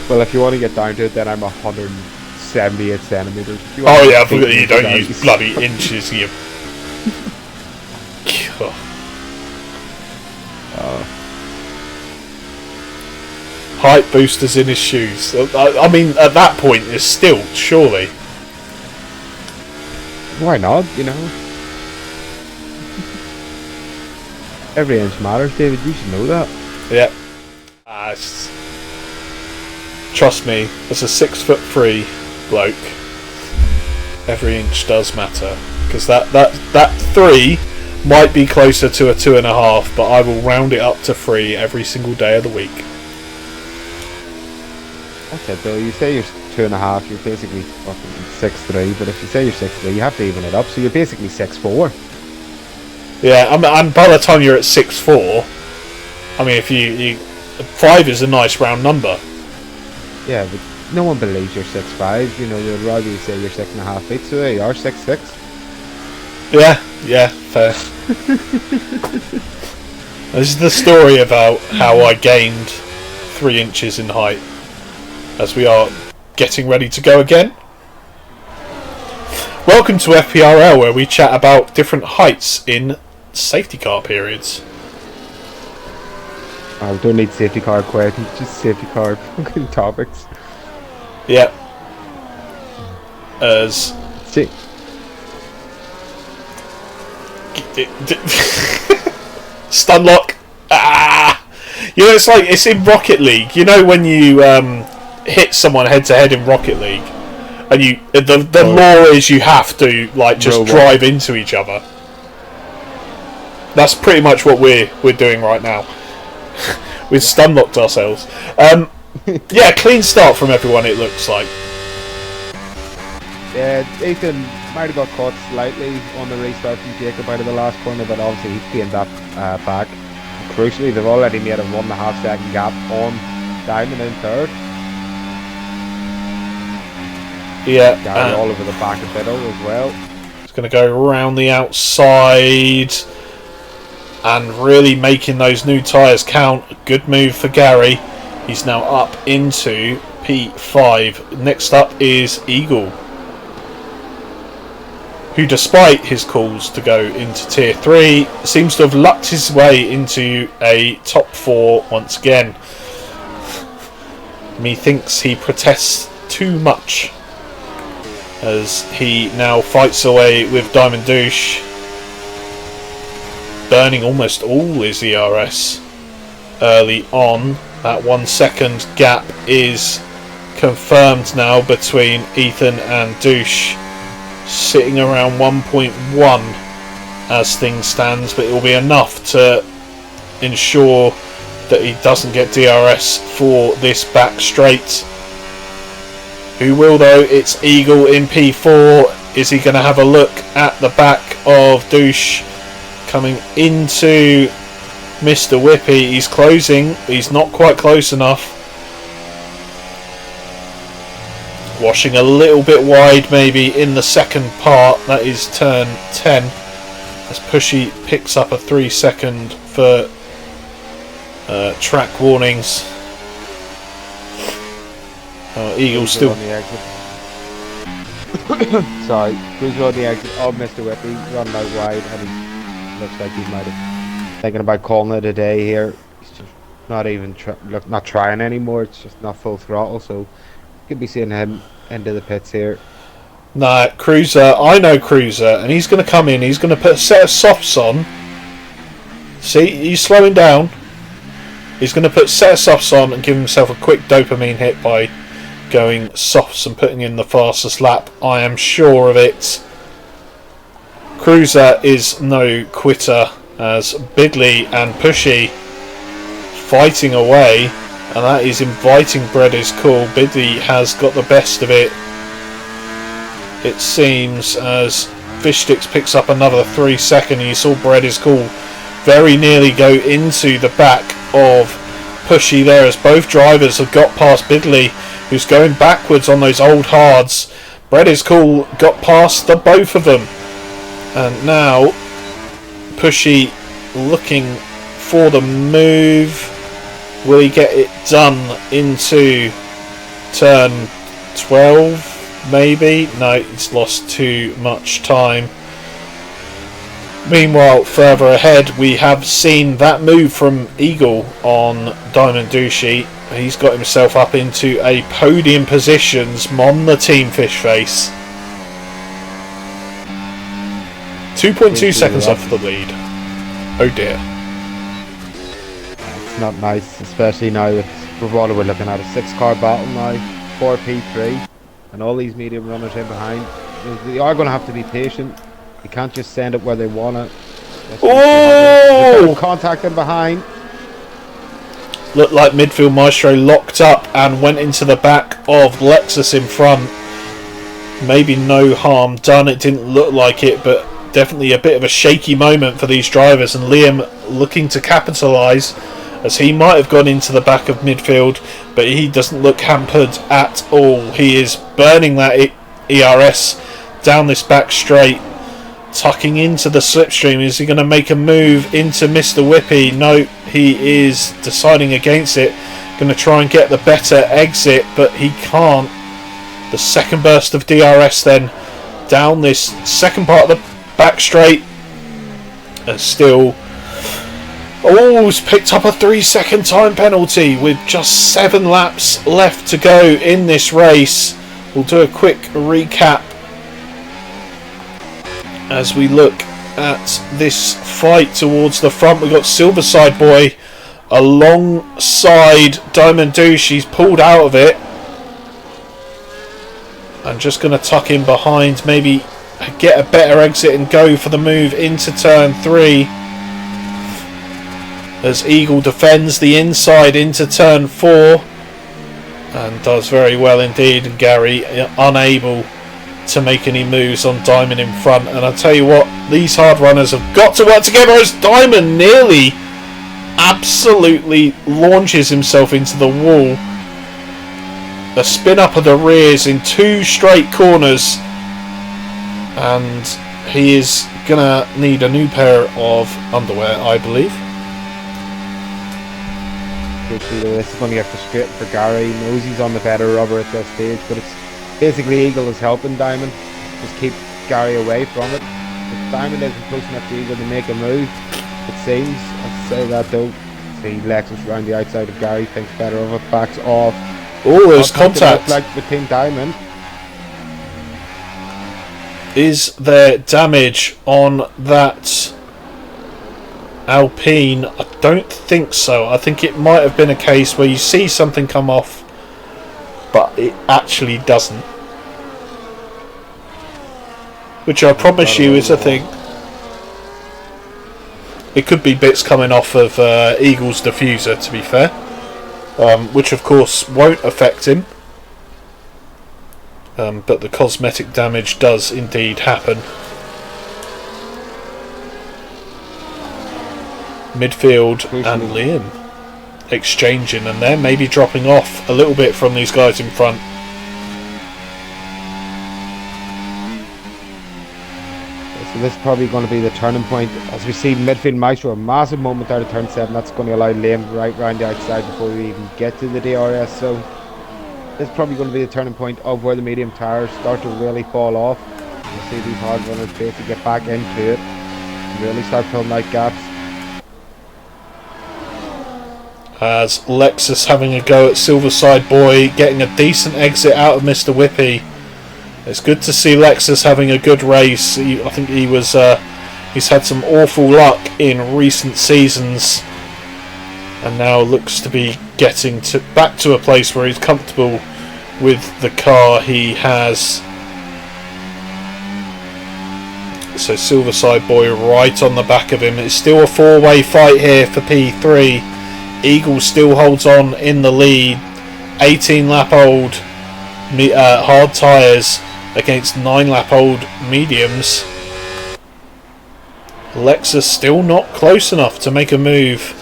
Well, if you want to get down to it, then I'm 178 centimeters. Oh yeah, I forgot you don't use bloody inches. You. Height boosters in his shoes. I mean, at that point, it's still surely. Why not? You know, every inch matters, David. You should know that. Yeah. Trust me, as a 6'3" bloke, every inch does matter, because that 3 might be closer to a 2.5, but I will round it up to 3 every single day of the week. That's it though. You say you're 2.5, you're basically fucking 6'3", but if you say you're 6'3", you have to even it up, so you're basically 6'4". Yeah, and by the time you're at 6'4", I mean, if you 5 is a nice round number. Yeah, but no one believes you're 6'5", you know, they'd rather you say you're 6.5 feet, so there you are, 6'6". Yeah, fair. This is the story about how I gained 3 inches in height, as we are getting ready to go again. Welcome to FPRL, where we chat about different heights in safety car periods. We don't need safety car questions, just safety car fucking topics. Yep. As See, Stun lock. Ah! You know, it's in Rocket League. You know when you hit someone head to head in Rocket League, and the law is you have to like just drive into each other. That's pretty much what we're doing right now. We've stun locked ourselves. Yeah, clean start from everyone. It looks like. Yeah, Ethan might have got caught slightly on the restart from Jacob out of the last corner, but obviously he's gained that back. And crucially, they've already made a 1.5 second gap on Diamond in third. Yeah, Gary all over the back of Biddle as well. It's going to go around the outside and really making those new tyres count. A good move for Gary. He's now up into P5. Next up is Eagle, who despite his calls to go into Tier 3 seems to have lucked his way into a top 4 once again. Methinks he protests too much as he now fights away with Diamond Douche, burning almost all his ERS early on. That 1 second gap is confirmed now between Ethan and Douche, sitting around 1.1 as things stands, but it will be enough to ensure that he doesn't get DRS for this back straight. Who will though? It's Eagle in P4. Is he going to have a look at the back of Douche coming into Mr. Whippy? He's closing. He's not quite close enough. Washing a little bit wide maybe in the second part. That is turn 10. As Pushy picks up a 3 second for track warnings. Eagle still on the exit. Sorry, Cruiser on the exit of Mr. Whippy, running out wide, and he looks like he might have thinking about calling it a day here. He's just not even not trying anymore. It's just not full throttle, so could be seeing him into the pits here. Nah, Cruiser. I know Cruiser, and he's going to come in. He's going to put a set of softs on. See, he's slowing down. He's going to put a set of softs on and give himself a quick dopamine hit by going softs and putting in the fastest lap. I am sure of it. Cruiser is no quitter as Bidley and Pushy fighting away, and that is inviting Bread is Cool. Bidley has got the best of it, it seems, as Fishsticks picks up another 3 second. You saw Bread is Cool very nearly go into the back of Pushy there, as both drivers have got past Bidley, who's going backwards on those old hards. Bread is Cool got past the both of them, and now Pushy looking for the move. Will he get it done into turn 12 maybe? No, he's lost too much time. Meanwhile, further ahead, we have seen that move from Eagle on Diamond Douchey. He's got himself up into a podium positions on the Team Fish Face. 2.2 seconds off the lead. Oh dear. It's not nice, especially now with what we're looking at a 6-car battle now, 4 P3, and all these medium runners in behind. They are going to have to be patient. You can't just send it where they want it. Oh! Contact them behind. Looked like midfield Maestro locked up and went into the back of Lexus in front. Maybe no harm done. It didn't look like it, but definitely a bit of a shaky moment for these drivers. And Liam looking to capitalise, as he might have gone into the back of midfield, but he doesn't look hampered at all. He is burning that ERS down this back straight, tucking into the slipstream. Is he going to make a move into Mr. Whippy? No, he is deciding against it. Going to try and get the better exit, but he can't. The second burst of DRS then down this second part of the back straight, and still he's picked up a 3 second time penalty with just 7 laps left to go in this race. We'll do a quick recap as we look at this fight towards the front. We've got Silverside Boy alongside Diamond Douche. He's pulled out of it. I'm just going to tuck in behind, maybe get a better exit and go for the move into turn 3. As Eagle defends the inside into turn 4 and does very well indeed. And Gary unable to make any moves on Diamond in front. And I tell you what, these hard runners have got to work together as Diamond nearly absolutely launches himself into the wall. A spin up of the rears in 2 straight corners, and he is gonna need a new pair of underwear, I believe. This is going to get frustrating for Gary. He knows he's on the better rubber at this stage, but it's basically Eagle is helping Diamond. Just keep Gary away from it. If Diamond isn't close enough to Eagle to make a move, it seems. I'd say that though. See Lexus around the outside of Gary, thinks better of it, backs off. Oh, there's contact. Like between Diamond. Is there damage on that Alpine? I don't think so. I think it might have been a case where you see something come off, but it actually doesn't. Which I promise you is a thing. It could be bits coming off of Eagle's diffuser, to be fair. Which of course won't affect him. But the cosmetic damage does indeed happen. Midfield and Liam exchanging, and they're maybe dropping off a little bit from these guys in front. So this is probably going to be the turning point as we see midfield Maestro, a massive moment out of turn 7. That's going to allow Liam right round the outside before we even get to the DRS. So this is probably going to be the turning point of where the medium tires start to really fall off. You see these hard runners basically get back into it and really start filling out gaps. As Lexus having a go at Silverside Boy, getting a decent exit out of Mr. Whippy. It's good to see Lexus having a good race. I think he was he's had some awful luck in recent seasons, and now looks to be getting back to a place where he's comfortable with the car he has. So Silverside Boy right on the back of him. It's still a 4-way fight here for P3. Eagle still holds on in the lead. 18 lap old hard tyres against 9 lap old mediums. Lexus still not close enough to make a move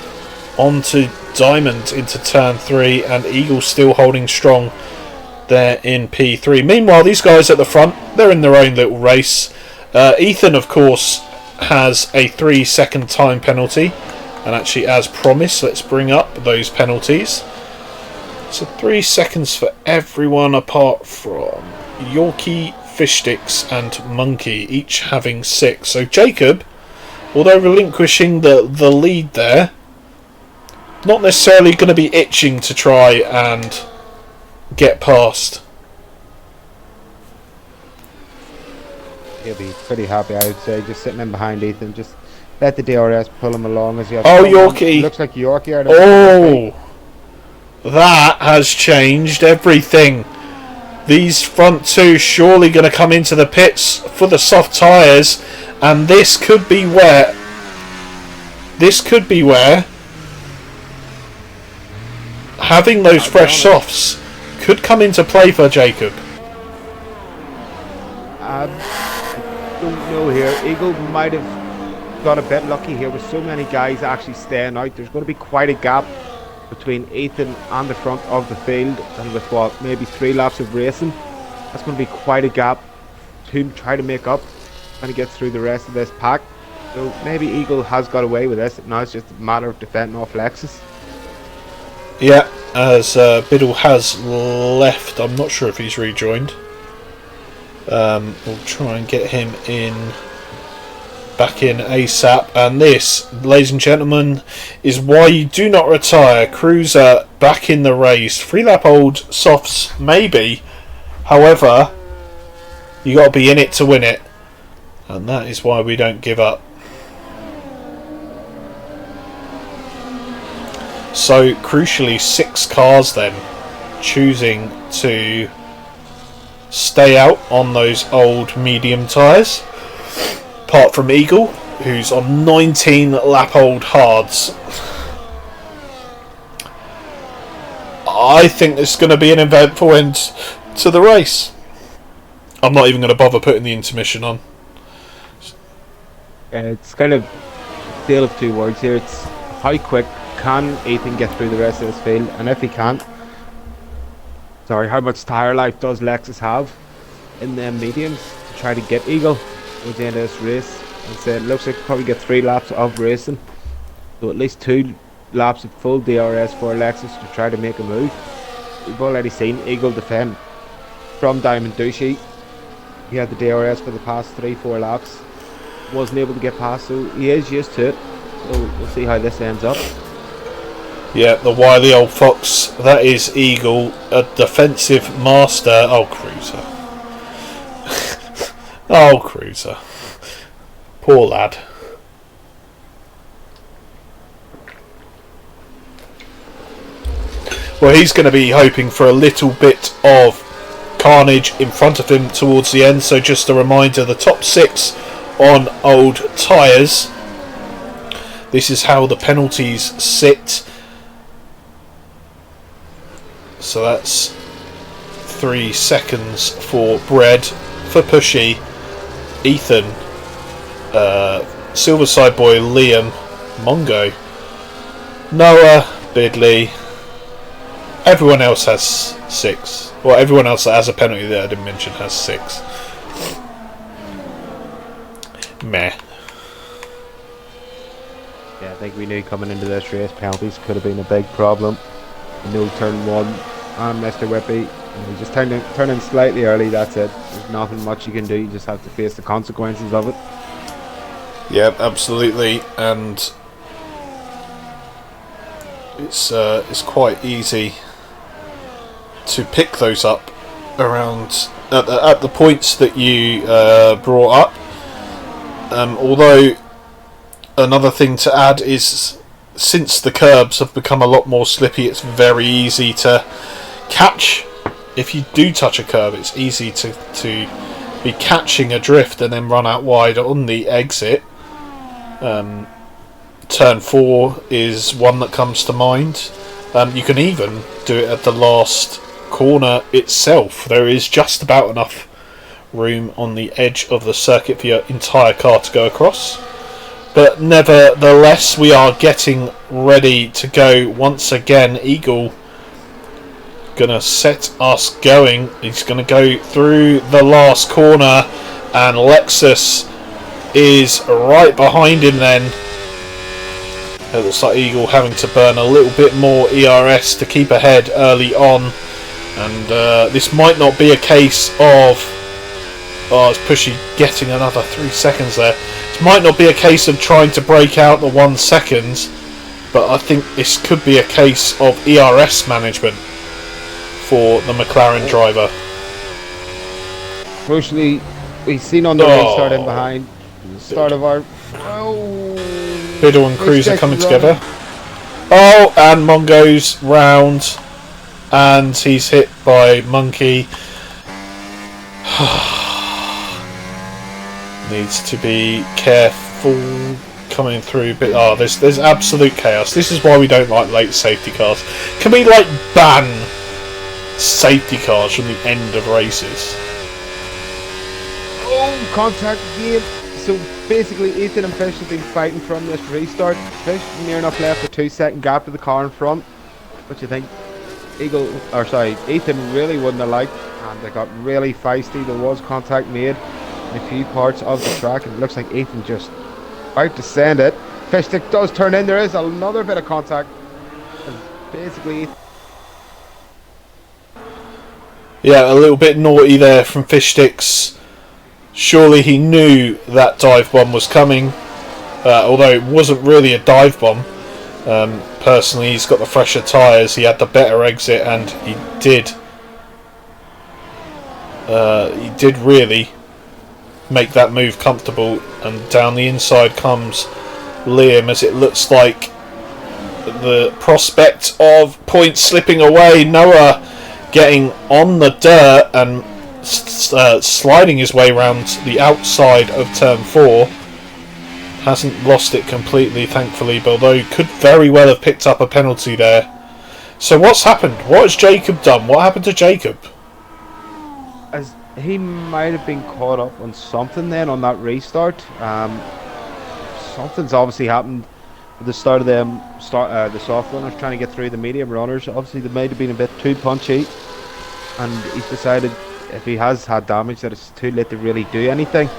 onto Diamond into turn 3, and Eagle still holding strong there in P3. Meanwhile, these guys at the front, they're in their own little race. Ethan, of course, has a 3-second time penalty, and actually, as promised, let's bring up those penalties. So 3 seconds for everyone apart from Yorkie, Fish Sticks and Monkey, each having 6. So Jacob, although relinquishing the lead there, not necessarily going to be itching to try and get past. He'll be pretty happy, I would say, just sitting in behind Ethan. Just let the DRS pull him along as he has. Oh, Yorkie! Looks like Yorkie. Oh, that has changed everything. These front two surely going to come into the pits for the soft tyres, and this could be where having those fresh softs could come into play for Jacob. I don't know here. Eagle might have got a bit lucky here with so many guys actually staying out. There's going to be quite a gap between Ethan and the front of the field, and with what, maybe 3 laps of racing, that's going to be quite a gap to try to make up when he gets through the rest of this pack. So maybe Eagle has got away with this. Now it's just a matter of defending off Lexus. Yeah, as Biddle has left. I'm not sure if he's rejoined. We'll try and get him back in ASAP. And this, ladies and gentlemen, is why you do not retire. Cruiser back in the race. 3 lap old softs maybe, however you got to be in it to win it. And that is why we don't give up. So crucially, 6 cars then choosing to stay out on those old medium tyres, apart from Eagle, who's on 19 lap old hards. I think this is going to be an eventful end to the race. I'm not even going to bother putting the intermission on. It's kind of a tale of two worlds here. It's how quick can Ethan get through the rest of this field, and if he can't, how much tyre life does Lexus have in them mediums to try to get Eagle at the end of this race? And so it looks like we'll probably get 3 laps of racing, so at least 2 laps of full DRS for Lexus to try to make a move. We've already seen Eagle defend from Diamond Douchey. He had the DRS for the past 3-4 laps, wasn't able to get past, so he is used to it. So we'll see how this ends up. Yeah, the wily old fox. That is Eagle, a defensive master. Oh, Cruiser. Oh, Cruiser. Poor lad. Well, he's going to be hoping for a little bit of carnage in front of him towards the end. So just a reminder, the top 6 on old tyres. This is how the penalties sit. So that's 3 seconds for Bread, for Pushy, Ethan, Silverside Boy, Liam, Mongo, Noah, Bidley. Everyone else has 6. Well, everyone else that has a penalty that I didn't mention has 6. Meh. Yeah, I think we knew coming into this race penalties could have been a big problem. No turn 1 and Mr. Whippy. You just turn in slightly early, that's it. There's nothing much you can do, you just have to face the consequences of it. Yeah, absolutely, and it's quite easy to pick those up around at the points that you brought up. Although another thing to add is, since the curbs have become a lot more slippy, it's very easy to catch. If you do touch a curb, it's easy to be catching a drift and then run out wide on the exit. Turn 4 is one that comes to mind. You can even do it at the last corner itself. There is just about enough room on the edge of the circuit for your entire car to go across. But nevertheless, we are getting ready to go once again. Eagle gonna set us going. He's gonna go through the last corner, and Lexus is right behind him then. It looks like Eagle having to burn a little bit more ERS to keep ahead early on, and this might not be a case of it's Pushy getting another 3 seconds there. This might not be a case of trying to break out the 1 second, but I think this could be a case of ERS management for the McLaren driver. Crucially, we've seen on the restart in behind the start of our Biddle and Cruiser coming together. Oh, and Mongo's round, and he's hit by Monkey. Needs to be careful coming through. But there's absolute chaos. This is why we don't like late safety cars. Can we ban safety cars from the end of races? Oh, contact again. So basically, Ethan and Fish have been fighting from this restart. Fish near enough left a 2-second gap to the car in front. What do you think? Ethan really wouldn't have liked, and they got really feisty. There was contact made in a few parts of the track, and it looks like Ethan just about to send it. Fish stick does turn in. There is another bit of contact. And basically, yeah, a little bit naughty there from Fish Sticks. Surely he knew that dive bomb was coming, although it wasn't really a dive bomb. Personally, he's got the fresher tyres, he had the better exit, and he did really make that move comfortable, and down the inside comes Liam, as it looks like the prospect of points slipping away. Noah getting on the dirt and sliding his way around the outside of turn 4. Hasn't lost it completely, thankfully, but although he could very well have picked up a penalty there. So what's happened? What has Jacob done? What happened to Jacob? As he might have been caught up on something then on that restart. Something's obviously happened at the start of the soft runners trying to get through the medium runners. Obviously they might have been a bit too punchy, and he's decided if he has had damage that it's too late to really do anything.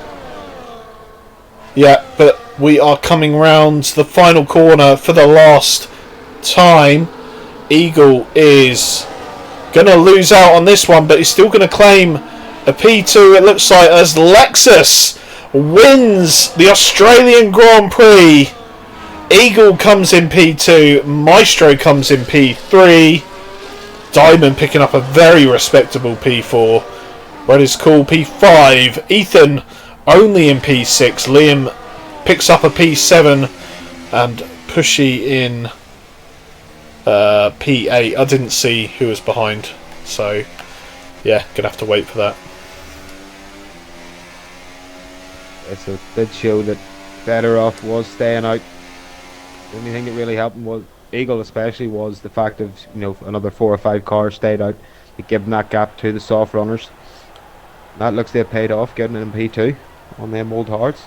Yeah, but we are coming round the final corner for the last time. Eagle is going to lose out on this one, but he's still going to claim a P2, it looks like, as Lexus wins the Australian Grand Prix. Eagle comes in P2, Maestro comes in P3, Diamond picking up a very respectable P4, Red is cool P5, Ethan only in P6, Liam picks up a P7, and Pushy in P8. I didn't see who was behind, so yeah, gonna have to wait for that. So it did show that Better Off was staying out. The only thing that really helped him, was Eagle especially, was the fact of, you know, another 4 or 5 cars stayed out to give him that gap to the soft runners. That looks to have paid off, getting in P2 on them old hards.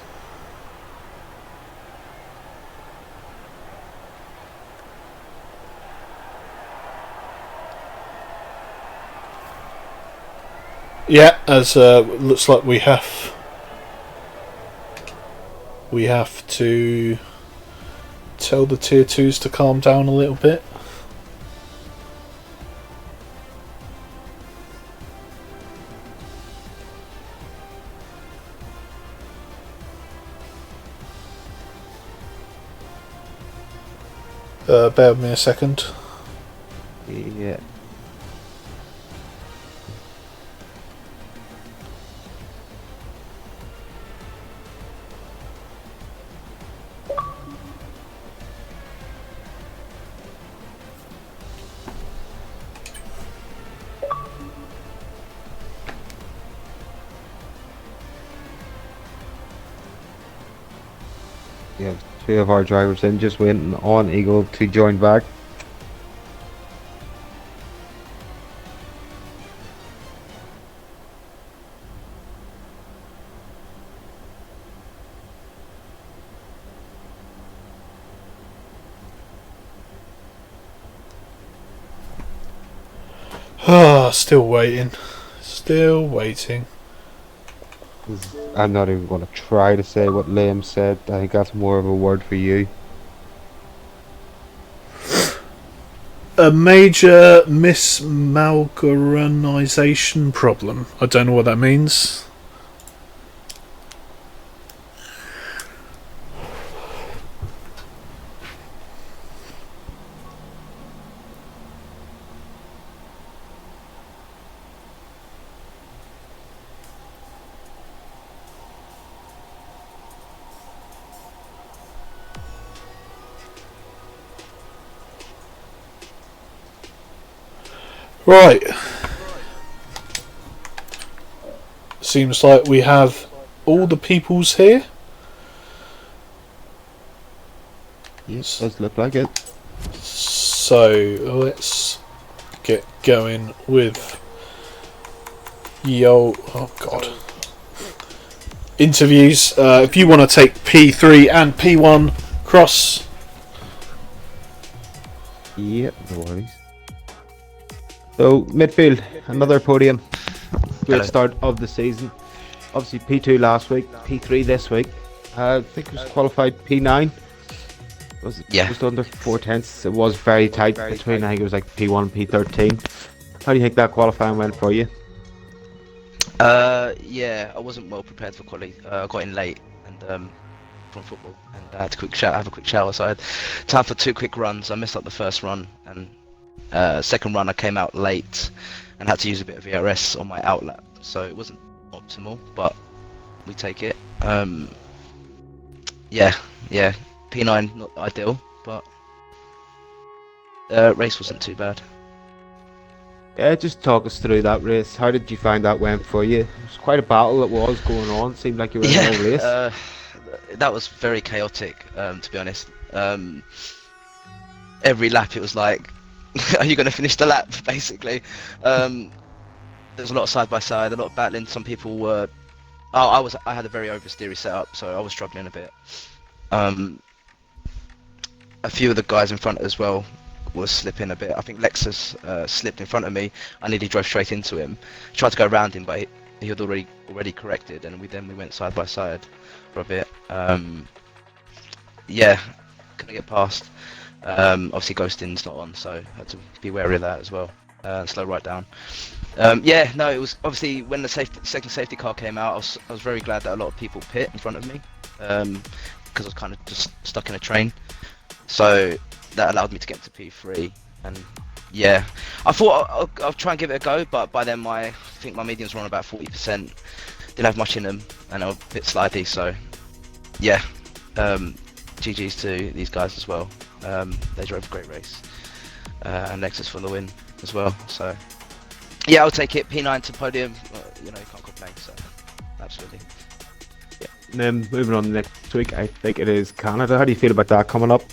Yeah, as looks like we have to tell the tier 2s to calm down a little bit. Bear with me a second. Yeah. Yeah, 2 of our drivers in, just waiting on Eagle to join back. Ah, still waiting. Still waiting. I'm not even going to try to say what Liam said. I think that's more of a word for you. A major mismalgarinization problem. I don't know what that means. Right. Seems like we have all the peoples here. Yes, does look like it. So let's get going with oh god, interviews. If you want to take P3 and P1 cross. Yep, no worries. So midfield, another podium. Great start of the season. Obviously P2 last week, P3 this week. I think it was qualified P9. Was just under 4/10. It was very tight between, I think it was like P1 and P13. How do you think that qualifying went for you? Yeah, I wasn't well prepared for quali. I got in late and from football, and I had to have a quick shower. So I had time for 2 quick runs. I missed up the first run, and second run I came out late and had to use a bit of VRS on my outlap. So it wasn't optimal, but we take it. Yeah, P9 not ideal, but race wasn't too bad. Yeah, just talk us through that race. How did you find that went for you? It was quite a battle that was going on. Seemed like you were in Yeah, all race. that was very chaotic, to be honest. Every lap it was like, are you going to finish the lap, basically? There's a lot of side by side, a lot of battling. Some people were. Oh, I had a very oversteery setup, so I was struggling a bit. A few of the guys in front as well was slipping a bit. I think Lexus slipped in front of me. I nearly drove straight into him. Tried to go around him, but he had already corrected, and we went side by side for a bit. Yeah, couldn't get past. Obviously ghosting's not on, so I had to be wary of that as well. Slow right down. Yeah, no, it was obviously when the second safety car came out. I was very glad that a lot of people pit in front of me, because I was kind of just stuck in a train. So that allowed me to get to P3, and yeah, I thought I'll try and give it a go, but by then I think my mediums were on about 40%. Didn't have much in them, and I was a bit slidey. So yeah, GG's to these guys as well. They drove a great race, and Lexus for the win as well. So yeah, I'll take it. P9 to podium. You can't complain. So absolutely. Yeah. And then moving on next week, I think it is Canada. How do you feel about that coming up?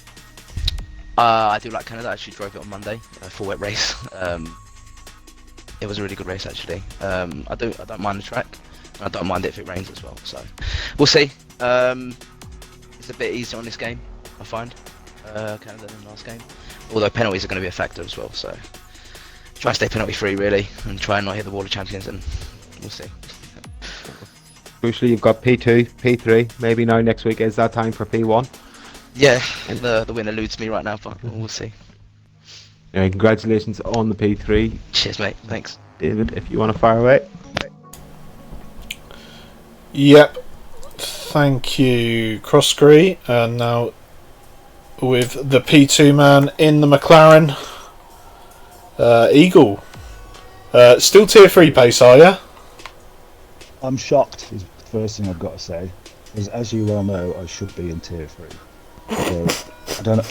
I do like Canada. I actually drove it on Monday, full wet race. It was a really good race actually. I don't mind the track. And I don't mind it if it rains as well. So we'll see. It's a bit easier on this game, I find, Canada than last game. Although penalties are going to be a factor as well. So try and stay penalty free really, and try and not hit the wall of champions, and we'll see. Crucially, you've got P2, P3. Maybe now next week is that time for P1. Yeah, the win eludes me right now, but we'll see. Yeah, congratulations on the P3. Cheers, mate. Thanks. David, if you want to fire away. Yep. Thank you, Crossgree. And now with the P2 man in the McLaren, Eagle. Still tier 3 pace, are you? I'm shocked, is the first thing I've got to say. Because as you well know, I should be in tier 3. So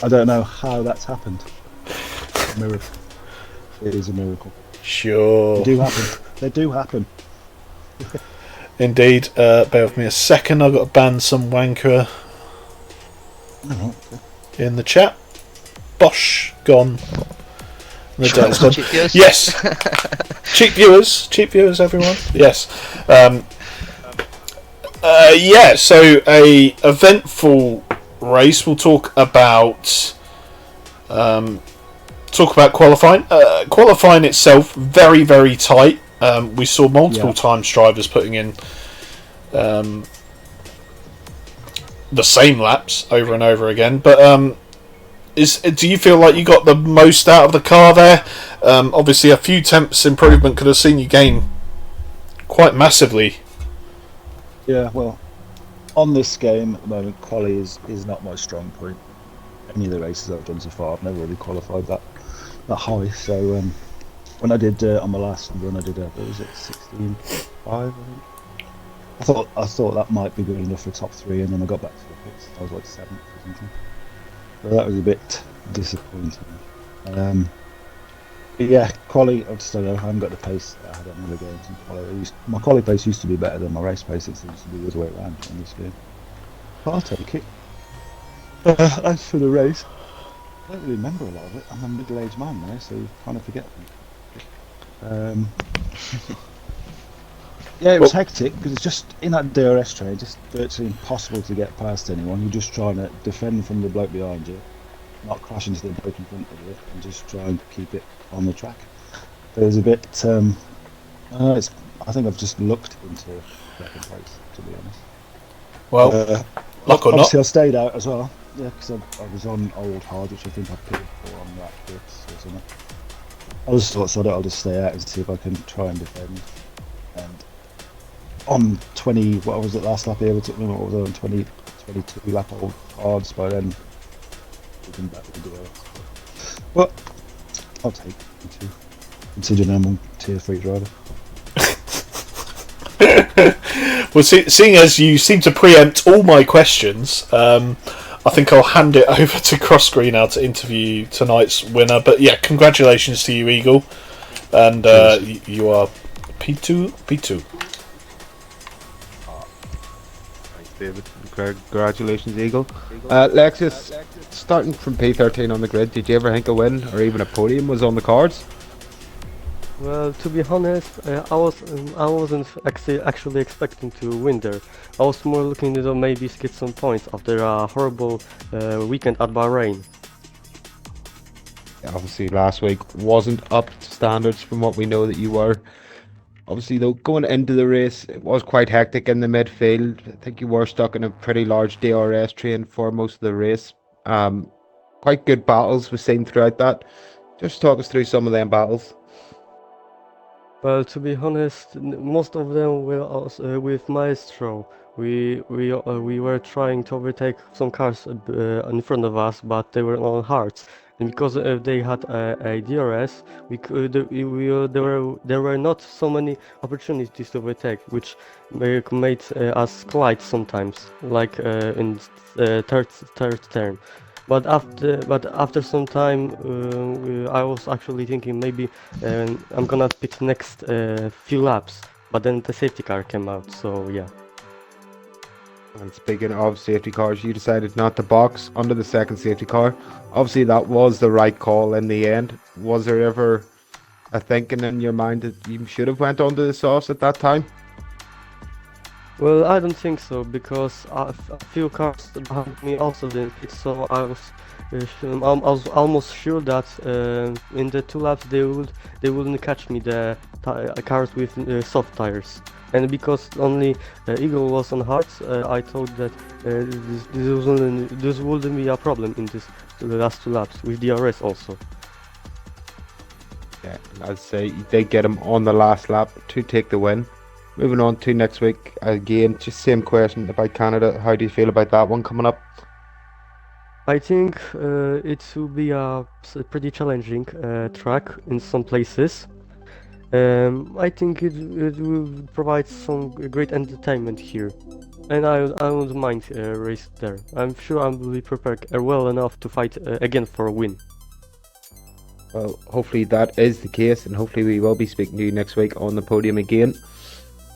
I don't know how that's happened. It's a miracle. It is a miracle. Sure. They do happen. They do happen. Indeed. Bear with me a second. I've got to ban some wanker in the chat. Bosh. Gone. The day's gone. Cheap viewers? Yes. Cheap viewers, everyone. Yes. Yeah. So a eventful race. We'll talk about qualifying. Qualifying itself very, very tight. We saw multiple times drivers putting in the same laps over and over again. But do you feel like you got the most out of the car there? Obviously, a few tenths improvement could have seen you gain quite massively. Yeah, well, on this game at the moment, quali is not my strong point. Any of the races I've done so far, I've never really qualified that high. So when I did on my last run, I did what was it, 16.5, I think. I thought that might be good enough for top 3, and then I got back to the pits. I was like 7th or something. So that was a bit disappointing. But yeah, quali, I just don't know. I haven't got the pace that I had on other games in quali. My quali pace used to be better than my race pace. It seems to be the other way around in this game. But I'll take it. As for the race, I don't really remember a lot of it. I'm a middle-aged man now, so you kind of forget them. Yeah, it was hectic because it's just in that DRS train, just virtually impossible to get past anyone. You're just trying to defend from the bloke behind you, not crash into the bloke in front of you, and just try and keep it on the track. There's a bit. I think I've just looked into second place, to be honest. Well, luck or not. Obviously, I stayed out as well. Yeah, because I was on old hard, which I think I pitted for on that bit or something. I just thought, so I'll just stay out and see if I can try and defend. And on 20, what was it last lap here? What was it on 22 lap old hards by then? Looking back with the DRS. But I'll take it, considering I'm on tier 3 driver. Well, seeing as you seem to preempt all my questions, I think I'll hand it over to Crossgreen now to interview tonight's winner. But yeah, congratulations to you, Eagle, and you are P2. Thanks, David. Congratulations, Eagle. Lexus, starting from P13 on the grid, did you ever think a win or even a podium was on the cards? Well, to be honest, I wasn't actually expecting to win there. I was more looking to maybe get some points after a horrible weekend at Bahrain. Obviously, last week wasn't up to standards from what we know that you were. Obviously, though, going into the race, it was quite hectic in the midfield. I think you were stuck in a pretty large DRS train for most of the race. Quite good battles we've seen throughout that. Just talk us through some of them battles. Well, to be honest, most of them were also, with Maestro. We were trying to overtake some cars in front of us, but they were on hards. And because they had a DRS, there were not so many opportunities to overtake, which made us collide sometimes, like in third turn. But after some time, I was actually thinking maybe I'm gonna pit next few laps. But then the safety car came out, so yeah. And speaking of safety cars, you decided not to box under the second safety car. Obviously, that was the right call in the end. Was there ever a thinking in your mind that you should have went onto the sauce at that time? Well, I don't think so, because a few cars behind me also didn't pit, so I was almost sure that in the 2 laps they wouldn't catch me, the cars with soft tires. And because only Eagle was on hards, I thought that this wouldn't be a problem in this the last 2 laps with DRS also. Yeah, I'd say you did get him on the last lap to take the win. Moving on to next week, again, just same question about Canada. How do you feel about that one coming up? I think it will be a pretty challenging track in some places. I think it will provide some great entertainment here, and I wouldn't mind a race there. I'm sure I will be prepared well enough to fight again for a win. Well, hopefully that is the case, and hopefully we will be speaking to you next week on the podium again.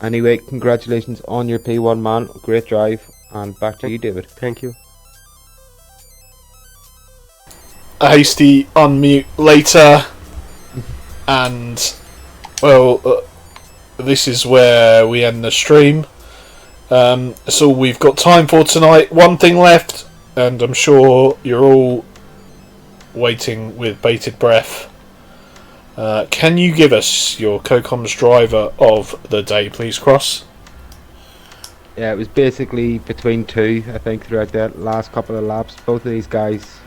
Anyway, congratulations on your P1, man. Great drive, and back to you, David. Thank you. A hasty unmute later, and well, this is where we end the stream. That's all we've got time for tonight. One thing left, and I'm sure you're all waiting with bated breath. Can you give us your CoComs driver of the day, please, Cross? Yeah, it was basically between 2, I think, throughout that last couple of laps. Both of these guys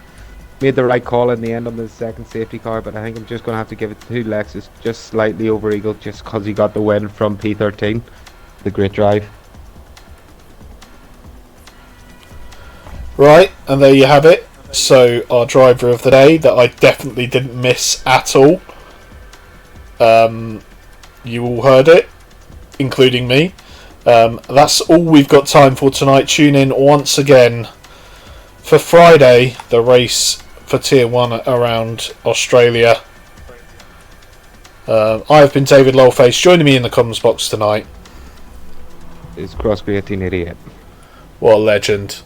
made the right call in the end on the second safety car, but I think I'm just going to have to give it to Lexus, just slightly over Eagle, just because he got the win from P13. The great drive. Right, and there you have it. So, our driver of the day that I definitely didn't miss at all. You all heard it, including me. That's all we've got time for tonight. Tune in once again for Friday, the race for Tier 1 around Australia. I've been David Lowface. Joining me in the comms box tonight It's Crosby 1888. What a legend.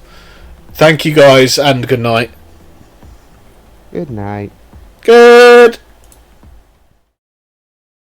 Thank you guys, and good night. Good night. Good